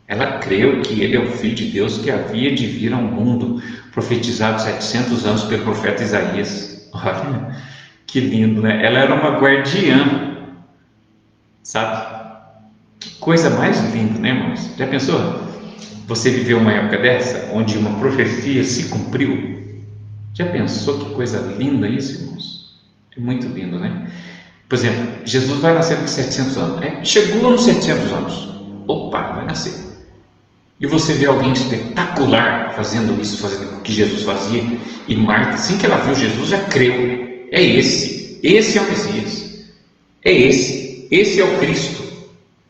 ela creu que ele é o Filho de Deus que havia de vir ao mundo, profetizado 700 anos pelo profeta Isaías. Olha, que lindo, né? Ela era uma guardiã, sabe? Que coisa mais linda, né, irmãos? Já pensou? Você viveu uma época dessa, onde uma profecia se cumpriu? Já pensou que coisa linda isso, irmãos? É muito lindo, né? Por exemplo, Jesus vai nascer com 700 anos. Chegou nos 700 anos. Opa, vai nascer. E você vê alguém espetacular fazendo isso, fazendo o que Jesus fazia. E Marta, assim que ela viu Jesus, já creu. É esse. Esse é o Messias. É esse. Esse é o Cristo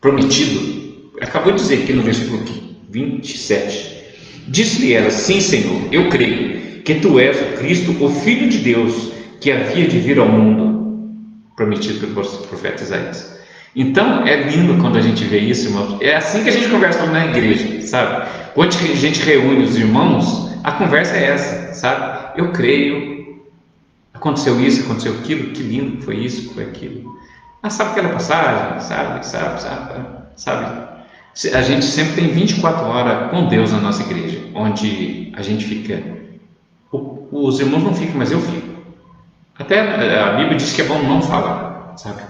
prometido. Acabou de dizer aqui no versículo 27. Disse-lhe ela: Sim, Senhor, eu creio que tu és o Cristo, o Filho de Deus, que havia de vir ao mundo, prometido pelo profeta Isaías. Então é lindo quando a gente vê isso, irmãos. É assim que a gente conversa na igreja, sabe? Quando a gente reúne os irmãos, a conversa é essa, sabe? Eu creio, aconteceu isso, aconteceu aquilo, que lindo, foi isso, foi aquilo. Sabe aquela passagem? Sabe? A gente sempre tem 24 horas com Deus na nossa igreja, onde a gente fica. Os irmãos não ficam, mas eu fico. Até a Bíblia diz que é bom não falar, sabe?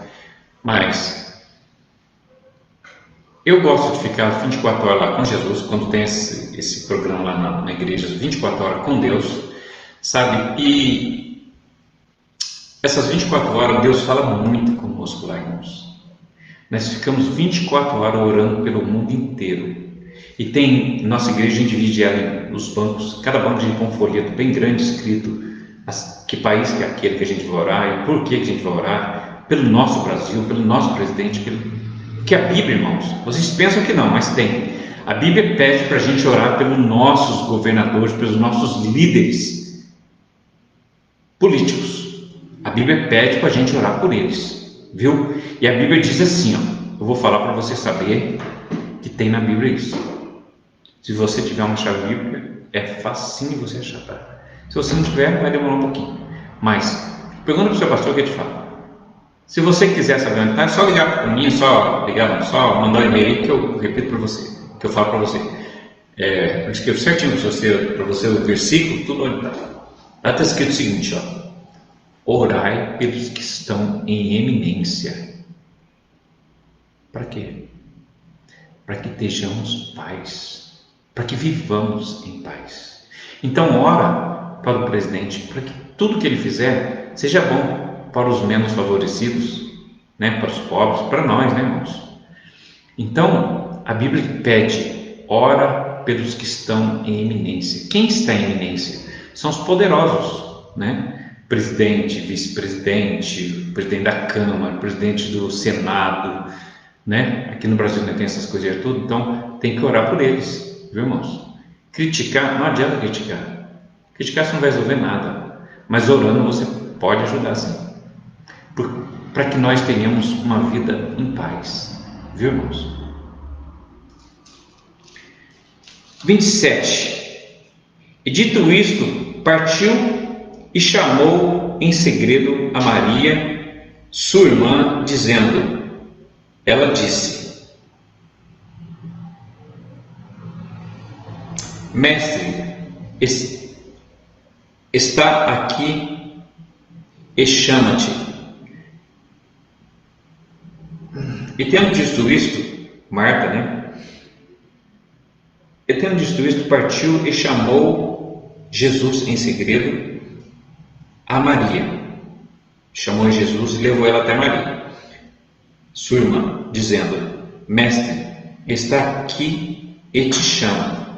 Mas eu gosto de ficar 24 horas lá com Jesus, quando tem esse programa lá na igreja, 24 horas com Deus, sabe? E essas 24 horas Deus fala muito conosco lá, irmãos. Nós ficamos 24 horas orando pelo mundo inteiro. E tem, nossa igreja, a gente divide ela nos bancos. Cada banco a gente põe um folheto bem grande escrito que país que é aquele que a gente vai orar e por que a gente vai orar, pelo nosso Brasil, pelo nosso presidente, que a Bíblia, irmãos, vocês pensam que não, mas tem. A Bíblia pede para a gente orar pelos nossos governadores, pelos nossos líderes políticos. A Bíblia pede para a gente orar por eles, viu? E a Bíblia diz assim, ó, eu vou falar para você saber que tem na Bíblia isso. Se você tiver uma chave bíblica, é facinho você achar, tá? Se você não tiver, vai demorar um pouquinho. Mas, pergunta para o seu pastor o que ele fala. Se você quiser saber onde está, é só ligar para mim, só mandar um e-mail que eu repito para você, que eu falo para você. Eu escrevo certinho para você o versículo, tudo onde está. Lá está escrito o seguinte, ó. Orai pelos que estão em eminência. Para quê? Para que estejamos paz, para que vivamos em paz. Então ora para o presidente, para que tudo que ele fizer seja bom para os menos favorecidos, né? Para os pobres, para nós, né, irmãos? Então a Bíblia pede, ora pelos que estão em eminência. Quem está em eminência? São os poderosos, né? Presidente, vice-presidente, presidente da Câmara, presidente do Senado, né? Aqui no Brasil não tem essas coisas tudo, então tem que orar por eles, viu, irmãos? Criticar, não adianta criticar. Criticar você não vai resolver nada, mas orando você pode ajudar sim, para que nós tenhamos uma vida em paz, viu, irmãos? 27. E dito isto, partiu e chamou em segredo a Maria, sua irmã, dizendo, ela disse, Mestre, está aqui e chama-te. E tendo dito isto, Marta, né? E tendo dito isto, partiu e chamou Jesus em segredo a Maria. Chamou Jesus e levou ela até Maria, sua irmã, dizendo, Mestre, está aqui e te chama.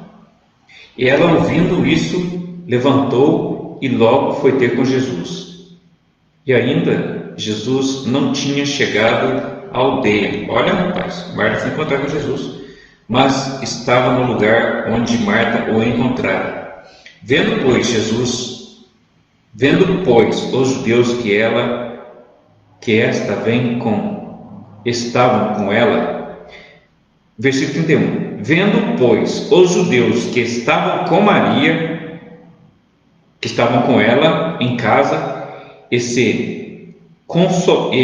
E ela, ouvindo isso, levantou e logo foi ter com Jesus. E ainda Jesus não tinha chegado à aldeia. Olha, rapaz, Marta foi encontrar com Jesus, mas estava no lugar onde Marta o encontrara. Vendo, pois, os judeus que esta vem estavam com ela. Versículo 31. Vendo, pois, os judeus que estavam com Maria que estavam com ela em casa e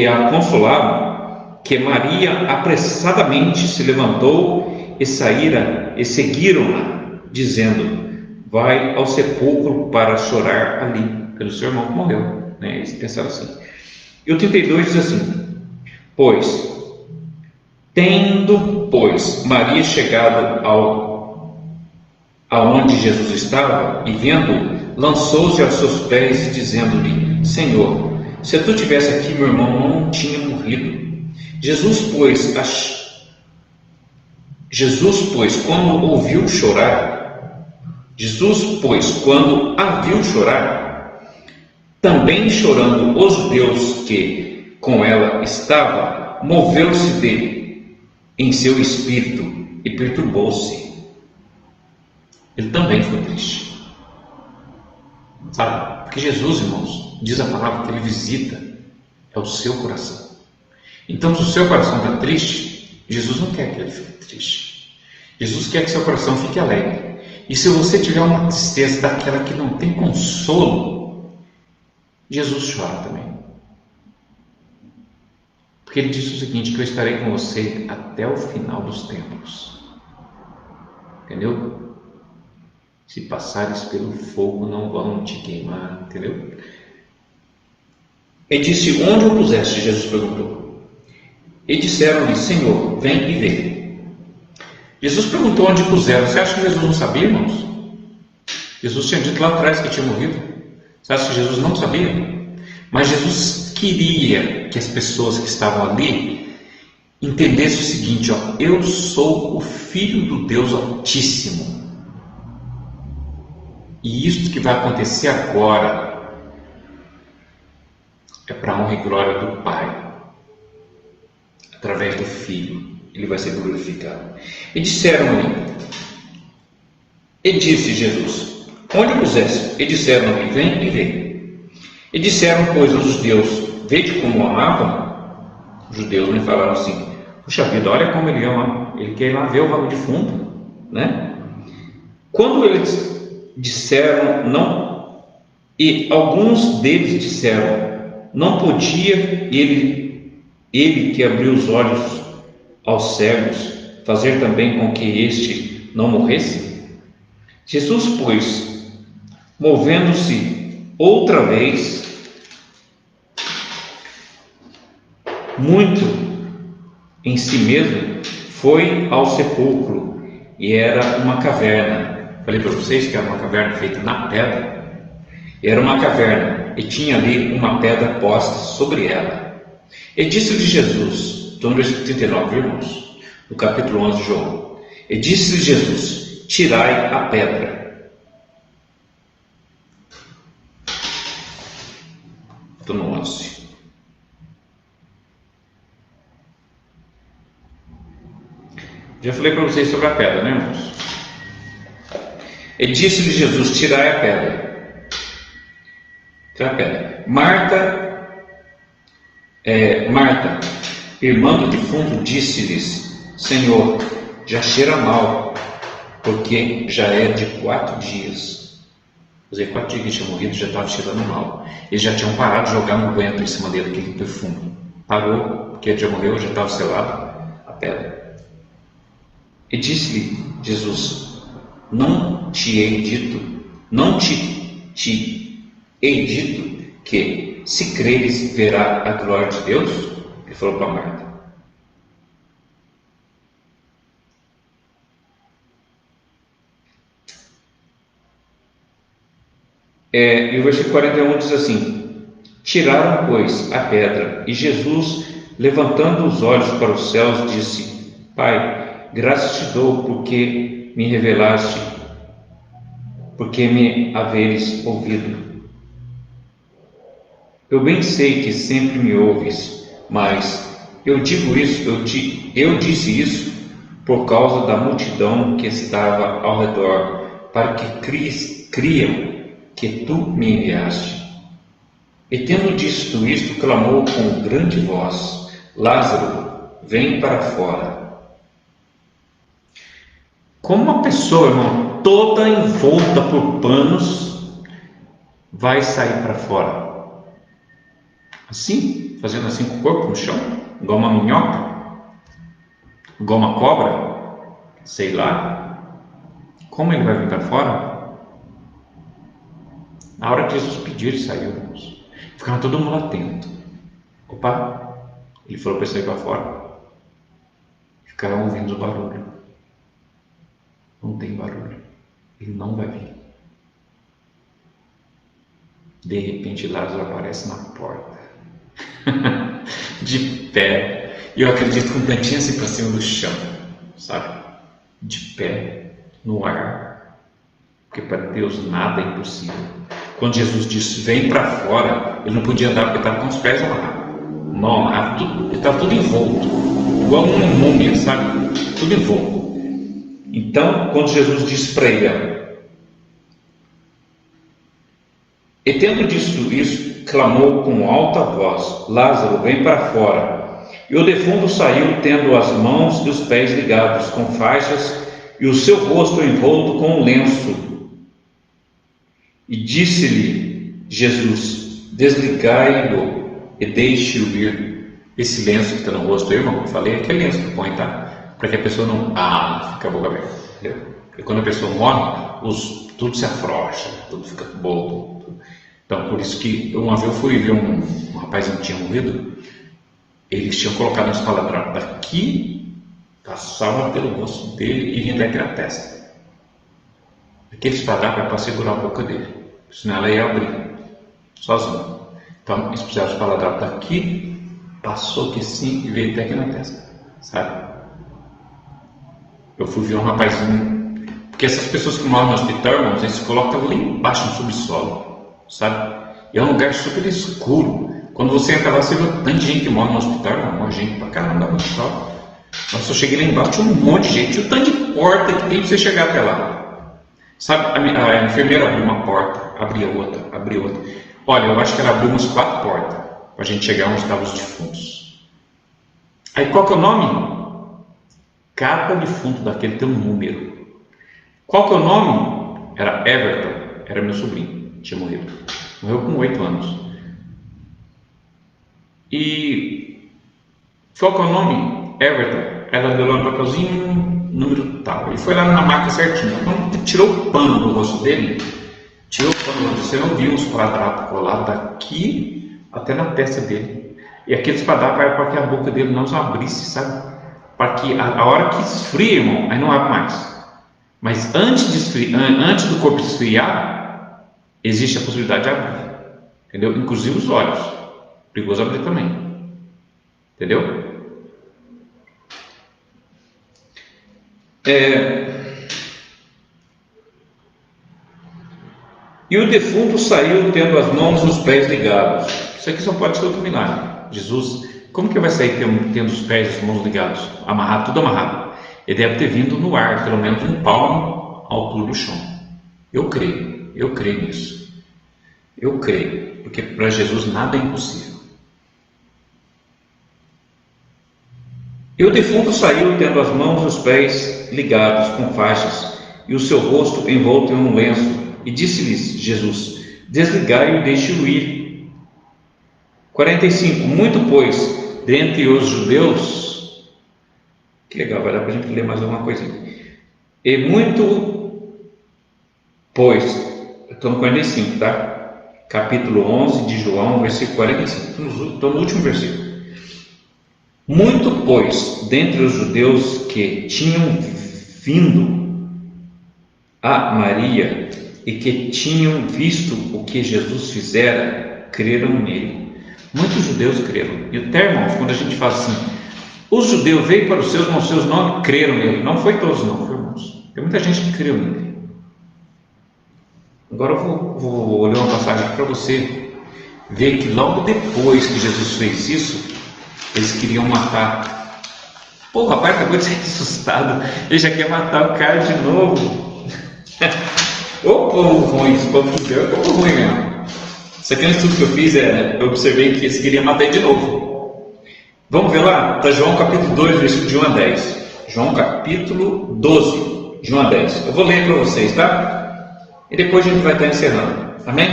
a consolavam, que Maria apressadamente se levantou e saíra e seguiram-na, dizendo: vai ao sepulcro para chorar ali, pelo seu irmão que morreu. Eles pensaram assim. E o 32 diz assim: tendo Maria chegado aonde Jesus estava, e vendo, lançou-se aos seus pés, dizendo-lhe: Senhor, se tu tivesse aqui, meu irmão não tinha morrido. Jesus, quando a viu chorar, também chorando os judeus que com ela estavam, moveu-se em seu espírito e perturbou-se. Ele também foi triste. Sabe? Porque Jesus, irmãos, diz a palavra que ele visita o seu coração. Então, se o seu coração está triste, Jesus não quer que ele fique triste. Jesus quer que seu coração fique alegre. E se você tiver uma tristeza daquela que não tem consolo, Jesus chora também. Porque ele disse o seguinte: que eu estarei com você até o final dos tempos. Entendeu? Se passares pelo fogo, não vão te queimar. Entendeu? E disse: onde o puseste? Jesus perguntou. E disseram-lhe: Senhor, vem e vê. Jesus perguntou onde puseram. Você acha que Jesus não sabia, irmãos? Jesus tinha dito lá atrás que tinha morrido. Você acha que Jesus não sabia? Mas Jesus queria que as pessoas que estavam ali entendessem o seguinte: eu sou o Filho do Deus Altíssimo. E isso que vai acontecer agora é para a honra e glória do Pai. Através do Filho, ele vai ser glorificado. E disseram-lhe, e disse Jesus: onde o puseste? E disseram-lhe: vem e vê. E disseram, pois, os judeus: vede como amavam. Os judeus me falaram assim: puxa vida, olha como ele ama, ele quer ir lá ver o defunto, né? Quando eles disseram não, e alguns deles disseram: não podia ele que abriu os olhos aos cegos, fazer também com que este não morresse? Jesus, pois, movendo-se outra vez, muito em si mesmo, foi ao sepulcro, e era uma caverna. Falei para vocês que era uma caverna feita na pedra. Era uma caverna, e tinha ali uma pedra posta sobre ela. E disse-lhe Jesus, estou no versículo 39, irmãos, no capítulo 11 de João. E disse-lhe Jesus: tirai a pedra. Estou no 11. Já falei para vocês sobre a pedra, né, irmãos? E disse-lhe Jesus: tirai a pedra. Tirai a pedra. Marta, irmã do defunto, disse-lhes: Senhor, já cheira mal, porque já é de 4 dias. Quer dizer, 4 dias que ele tinha morrido, já estava cheirando mal. Eles já tinham parado de jogar um vento em cima dele, aquele defunto. Parou, porque ele já morreu, já estava selado a pedra. E disse-lhe Jesus: não te hei dito que, se creres, verá a glória de Deus? Ele falou para Marta. E o versículo 41 diz assim: tiraram, pois, a pedra, e Jesus, levantando os olhos para os céus, disse: Pai, graças te dou porque me revelaste, porque me haveres ouvido. Eu bem sei que sempre me ouves, mas eu disse isso por causa da multidão que estava ao redor, para que criam que tu me enviaste. E tendo dito isto, clamou com grande voz: Lázaro, vem para fora. Como uma pessoa, irmão, toda envolta por panos, vai sair para fora? Assim, fazendo assim com o corpo no chão, igual uma minhoca, igual uma cobra, sei lá. Como ele vai vir para fora? Na hora que Jesus pediu, ele saiu, irmãos. Ficava todo mundo atento. Opa, ele falou para sair para fora. Ficaram ouvindo o barulho. Não tem barulho. Ele não vai vir. De repente, Lázaro aparece na porta. De pé. E eu acredito com um cantinho assim para cima do chão. Sabe? De pé. No ar. Porque para Deus nada é impossível. Quando Jesus disse, vem para fora, ele não podia andar porque estava com os pés amarrados. Não amarrado, ele estava tudo envolto. Igual uma múmia, sabe? Tudo envolto. Então, quando Jesus disse para ele, e tendo dito isso, clamou com alta voz, Lázaro, vem para fora. E o defunto saiu, tendo as mãos e os pés ligados com faixas, e o seu rosto envolto com um lenço. E disse-lhe Jesus, desligai-o e deixe-o ir. Esse lenço que está no rosto, irmão, eu falei, aquele lenço que põe, tá? Para que a pessoa não fica a boca aberta, entendeu? Porque quando a pessoa morre, tudo se afrouxa, tudo fica bobo. Então, por isso que uma vez eu fui ver um rapaz que tinha morrido, eles tinham colocado um espaladrapo daqui, passava pelo rosto dele e vinha até aqui na testa. Aquele espaladrapo era para segurar a boca dele, senão ela ia abrir, sozinha. Então, eles puseram o espaladrapo daqui, passou aqui assim e veio até aqui na testa, sabe? Eu fui ver um rapazinho, porque essas pessoas que moram no hospital, irmãos, eles se colocam lá embaixo no subsolo, sabe? E é um lugar super escuro. Quando você entra lá, você vê tanto de gente que mora no hospital, irmão, gente pra caramba no hospital. Nossa, eu cheguei lá embaixo, tinha um monte de gente, tinha um tanto de porta que tem pra você chegar até lá. Sabe, a enfermeira abriu uma porta, abria outra. Olha, eu acho que ela abriu umas 4 portas para a gente chegar onde estavam os defuntos. Aí qual que é o nome? Cada defunto daquele tem um número. Qual que é o nome? Era Everton, era meu sobrinho, tinha morrido. Morreu com 8 anos. E qual que é o nome? Everton. Ela deu lá um papelzinho, número tal. Ele foi lá na marca certinho. Quando tirou o pano do rosto dele, você não viu os esparadrapos colados daqui até na testa dele. E aquele esparadrapo era para que a boca dele não se abrisse, sabe? Para que a hora que esfria, irmão, aí não abre mais. Mas antes do corpo esfriar, existe a possibilidade de abrir. Entendeu? Inclusive os olhos. Perigoso abrir também. Entendeu? E o defunto saiu tendo as mãos e os pés ligados. Isso aqui só pode ser outro milagre. Jesus, como que vai sair tendo os pés e as mãos ligados? Amarrado, tudo amarrado. Ele deve ter vindo no ar, pelo menos um palmo à altura do chão. Eu creio nisso. Eu creio, porque para Jesus nada é impossível. E o defunto saiu tendo as mãos e os pés ligados com faixas e o seu rosto envolto em um lenço. E disse-lhes Jesus, desligai-o e deixe-o ir. 45. Muito, pois, dentre os judeus... Que legal, vai dar para a gente ler mais alguma coisinha. E muito, pois... Estou no 45, tá? Capítulo 11 de João, versículo 45. Estou no último versículo. Muito, pois, dentre os judeus que tinham vindo a Maria e que tinham visto o que Jesus fizera, creram nele. Muitos judeus creram. E até, irmãos, quando a gente fala assim, os judeus veio para os seus, mas os seus não creram nele. Não foi todos, não, foi, irmãos. Tem muita gente que creu nele. Agora eu vou ler uma passagem para você ver que logo depois que Jesus fez isso, eles queriam matar. Pô, o rapaz acabou de ser assustado. Ele já quer matar o cara de novo. Ô povo ruim, esse povo de Deus é povo ruim mesmo. Isso aqui é um estudo que eu fiz, eu observei que eles queriam matar ele de novo. Vamos ver lá? Está João capítulo 2, versículo de 1 a 10. João capítulo 12, de 1 a 10. Eu vou ler para vocês, tá? E depois a gente vai estar encerrando. Amém?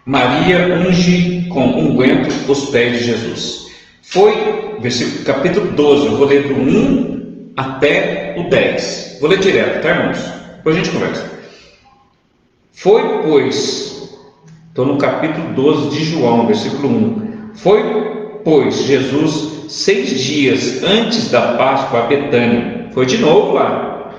Maria unge com unguento os pés de Jesus. Foi, versículo, capítulo 12, eu vou ler do 1 até o 10. Vou ler direto, tá, irmãos? Depois a gente conversa. Foi, pois, estou no capítulo 12 de João, versículo 1. Foi, pois, Jesus 6 dias antes da Páscoa a Betânia. Foi de novo lá,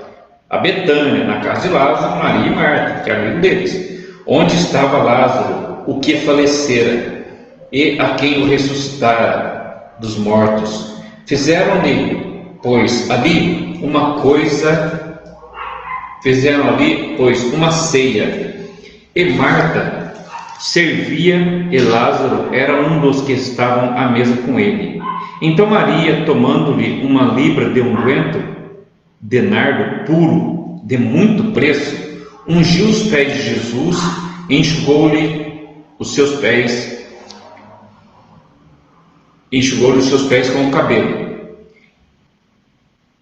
a Betânia, na casa de Lázaro, Maria e Marta, que é amigo deles, onde estava Lázaro, o que falecera, e a quem o ressuscitara dos mortos. Fizeram-lhe, pois, ali uma ceia, e Marta servia, e Lázaro era um dos que estavam à mesa com ele. Então Maria, tomando-lhe uma libra de unguento de nardo puro, de muito preço, ungiu os pés de Jesus, enxugou-lhe os seus pés com o cabelo,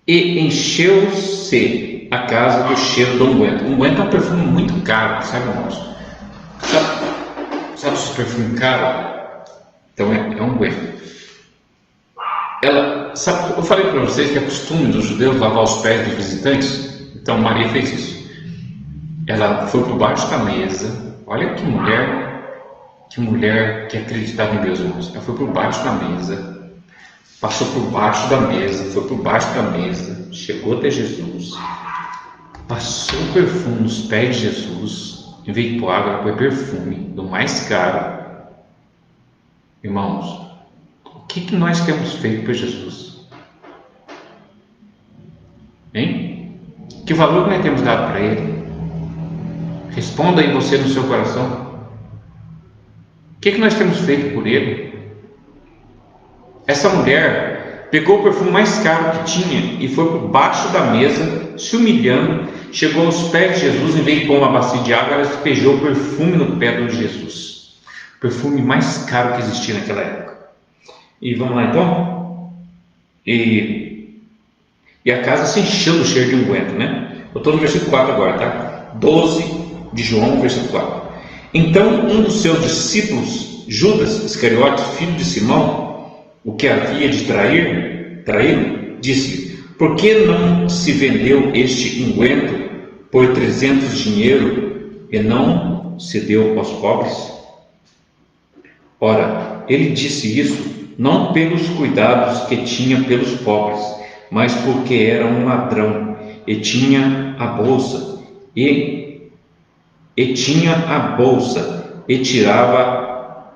e encheu-se a casa do cheiro do unguento. O unguento é um perfume muito caro, sabe, irmãos? Sabe esse perfume caro? Então é unguento. Eu falei para vocês que é costume dos judeus lavar os pés dos visitantes. Então Maria fez isso. Ela foi por baixo da mesa. Olha que mulher que acreditava em Deus, irmãos. Ela foi por baixo da mesa, passou por baixo da mesa, foi por baixo da mesa, chegou até Jesus, passou o perfume nos pés de Jesus. Em vez de pôr água, ela põe perfume do mais caro. Irmãos, o que nós temos feito por Jesus? Hein? Que valor que nós temos dado para Ele? Responda aí você no seu coração. O que nós temos feito por Ele? Essa mulher pegou o perfume mais caro que tinha e foi por baixo da mesa, se humilhando, chegou aos pés de Jesus. Em vez de pôr uma bacia de água, ela despejou o perfume no pé de Jesus. O perfume mais caro que existia naquela época. E vamos lá então? E a casa se encheu do cheiro de unguento, né? Eu estou no versículo 4 agora, tá? 12 de João, versículo 4. Então um dos seus discípulos, Judas Iscariotes, filho de Simão, o que havia de traí-lo, disse: por que não se vendeu este unguento por 300 dinheiro e não se deu aos pobres? Ora, ele disse isso não pelos cuidados que tinha pelos pobres, mas porque era um ladrão e tinha a bolsa e tirava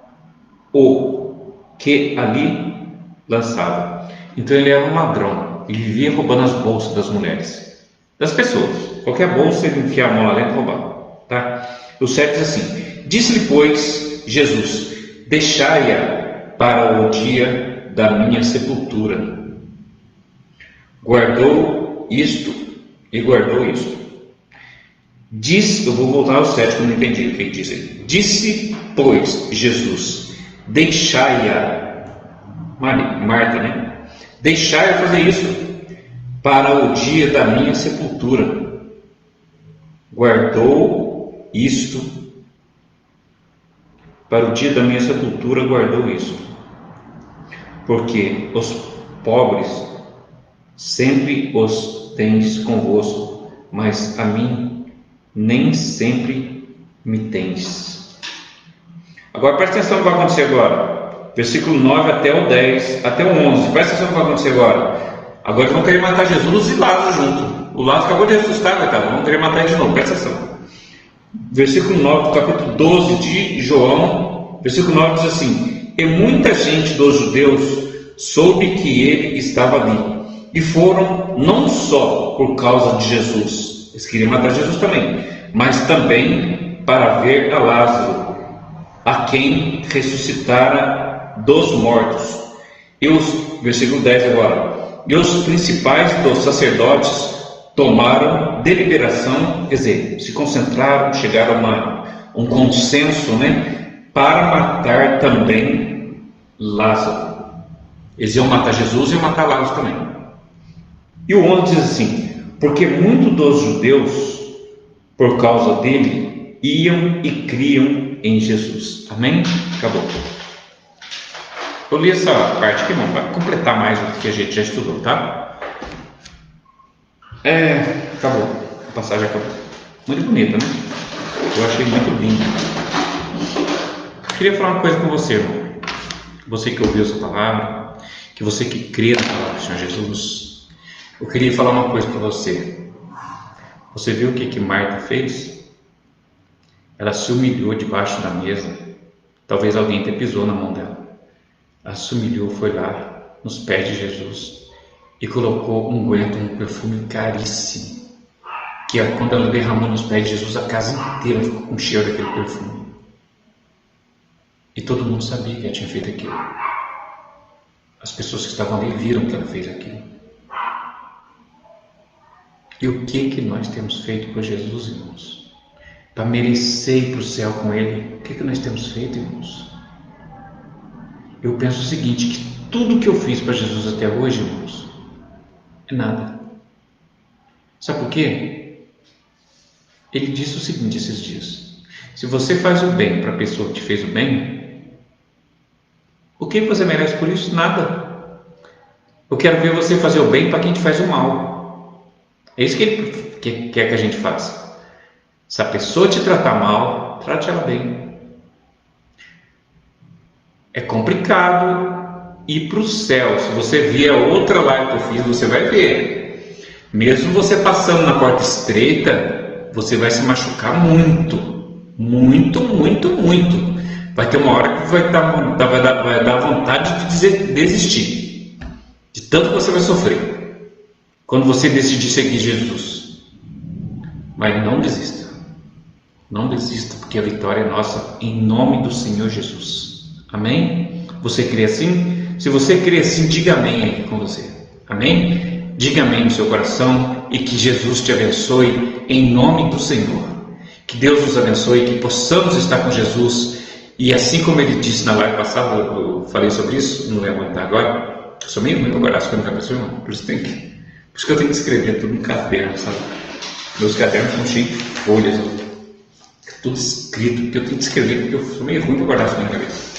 o que ali lançava. Então ele era um ladrão, ele vivia roubando as bolsas das mulheres, das pessoas. Qualquer bolsa ele enfiava a mão lá dentro e roubava, tá? O 7 diz assim: disse-lhe, pois, Jesus: deixai-a para o dia da minha sepultura. Guardou isto. Eu vou voltar ao 7, que eu não entendi o que ele disse. Disse, pois, Jesus: deixai-a, Marta, né? Deixai-a fazer isso para o dia da minha sepultura. Guardou isto. Para o dia da minha sepultura guardou isto. Porque os pobres sempre os tens convosco, mas a mim nem sempre me tens. Agora presta atenção no que vai acontecer agora. Versículo 9 até o 10, até o 11. Presta atenção no que vai acontecer agora. Agora eles vão querer matar Jesus e Lázaro junto. O Lázaro acabou de ressuscitar, coitado. Vão querer matar ele de novo. Presta atenção. Versículo 9 do capítulo 12 de João. Versículo 9 diz assim: e muita gente dos judeus soube que ele estava ali, e foram não só por causa de Jesus, eles queriam matar Jesus também, mas também para ver a Lázaro, a quem ressuscitara dos mortos. E versículo 10 agora: e os principais dos sacerdotes tomaram deliberação, quer dizer, se concentraram, chegaram a um consenso, né, para matar também Lázaro. Eles iam matar Jesus e iam matar Lázaro também. E o 11 diz assim: porque muitos dos judeus, por causa dele, iam e criam em Jesus. Amém? Acabou. Eu li essa parte aqui, não, para completar mais o que a gente já estudou, tá? Acabou. A passagem acabou. Muito bonita, né? Eu achei muito linda. Queria falar uma coisa com você, irmão. Você que ouviu essa palavra, que você que crê na palavra do Senhor Jesus. Eu queria falar uma coisa para você. Você viu o que Marta fez? Ela se humilhou debaixo da mesa. Talvez alguém até pisou na mão dela. Ela se humilhou, foi lá nos pés de Jesus e colocou um perfume caríssimo, que quando ela derramou nos pés de Jesus, a casa inteira ficou com cheiro daquele perfume. E todo mundo sabia que ela tinha feito aquilo. As pessoas que estavam ali viram que ela fez aquilo. E o que nós temos feito por Jesus, irmãos? Para merecer ir para o céu com Ele, o que nós temos feito, irmãos? Eu penso o seguinte, que tudo que eu fiz para Jesus até hoje, irmãos, é nada. Sabe por quê? Ele disse o seguinte esses dias: se você faz o bem para a pessoa que te fez o bem, o que você merece por isso? Nada. Eu quero ver você fazer o bem para quem te faz o mal. É isso que Ele quer que a gente faça. Se a pessoa te tratar mal, trate ela bem. É complicado ir para o céu. Se você vir a outra live que eu fiz, você vai ver. Mesmo você passando na porta estreita, você vai se machucar muito. Muito, muito, muito. Vai ter uma hora que vai dar vontade de desistir. De tanto que você vai sofrer. Quando você decidir seguir Jesus. Mas não desista. Não desista, porque a vitória é nossa, em nome do Senhor Jesus. Amém? Você crê assim? Se você crê assim, diga amém aqui com você. Amém? Diga amém no seu coração e que Jesus te abençoe em nome do Senhor. Que Deus nos abençoe, que possamos estar com Jesus. E assim como Ele disse na live passada, eu falei sobre isso, não vou aguentar agora. Eu sou meio ruim para guardar as coisas na cabeça, irmão. Por isso que eu tenho que escrever tudo no caderno, sabe? Meus cadernos são cheios de folhas, tudo escrito, porque eu tenho que escrever, porque eu sou meio ruim para guardar as coisas na cabeça.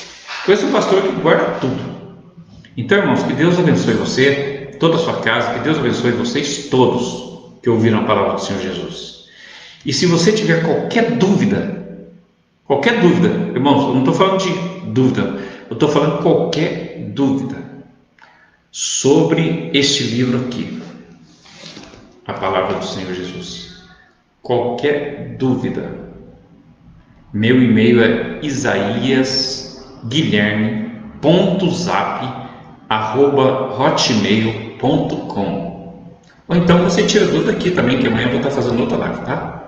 Eu sou um pastor que guarda tudo. Então, irmãos, que Deus abençoe você, toda a sua casa, que Deus abençoe vocês todos que ouviram a palavra do Senhor Jesus. E se você tiver qualquer dúvida, irmãos, eu não estou falando de dúvida, eu estou falando qualquer dúvida sobre este livro aqui, a palavra do Senhor Jesus. Qualquer dúvida, meu e-mail é isaias.guilherme.zap@hotmail.com. Ou então você tira dúvida aqui também, que amanhã eu vou estar fazendo outra live, tá?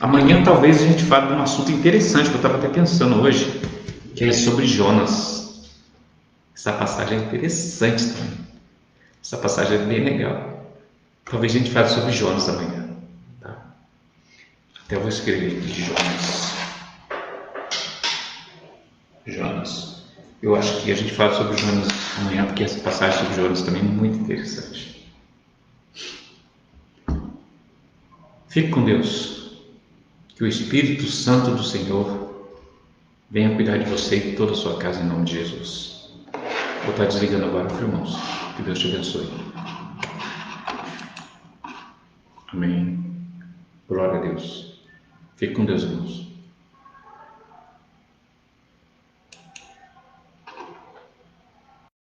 Amanhã talvez a gente fale de um assunto interessante que eu estava até pensando hoje, que é sobre Jonas. Essa passagem é interessante também. Essa passagem é bem legal. Talvez a gente fale sobre Jonas amanhã, tá? Até eu vou escrever aqui de Jonas. Eu acho que a gente fala sobre Jonas amanhã, porque essa passagem sobre Jonas também é muito interessante. Fique com Deus. Que o Espírito Santo do Senhor venha cuidar de você e de toda a sua casa em nome de Jesus. Vou estar desligando agora, irmãos. Que Deus te abençoe. Amém. Glória a Deus. Fique com Deus, irmãos.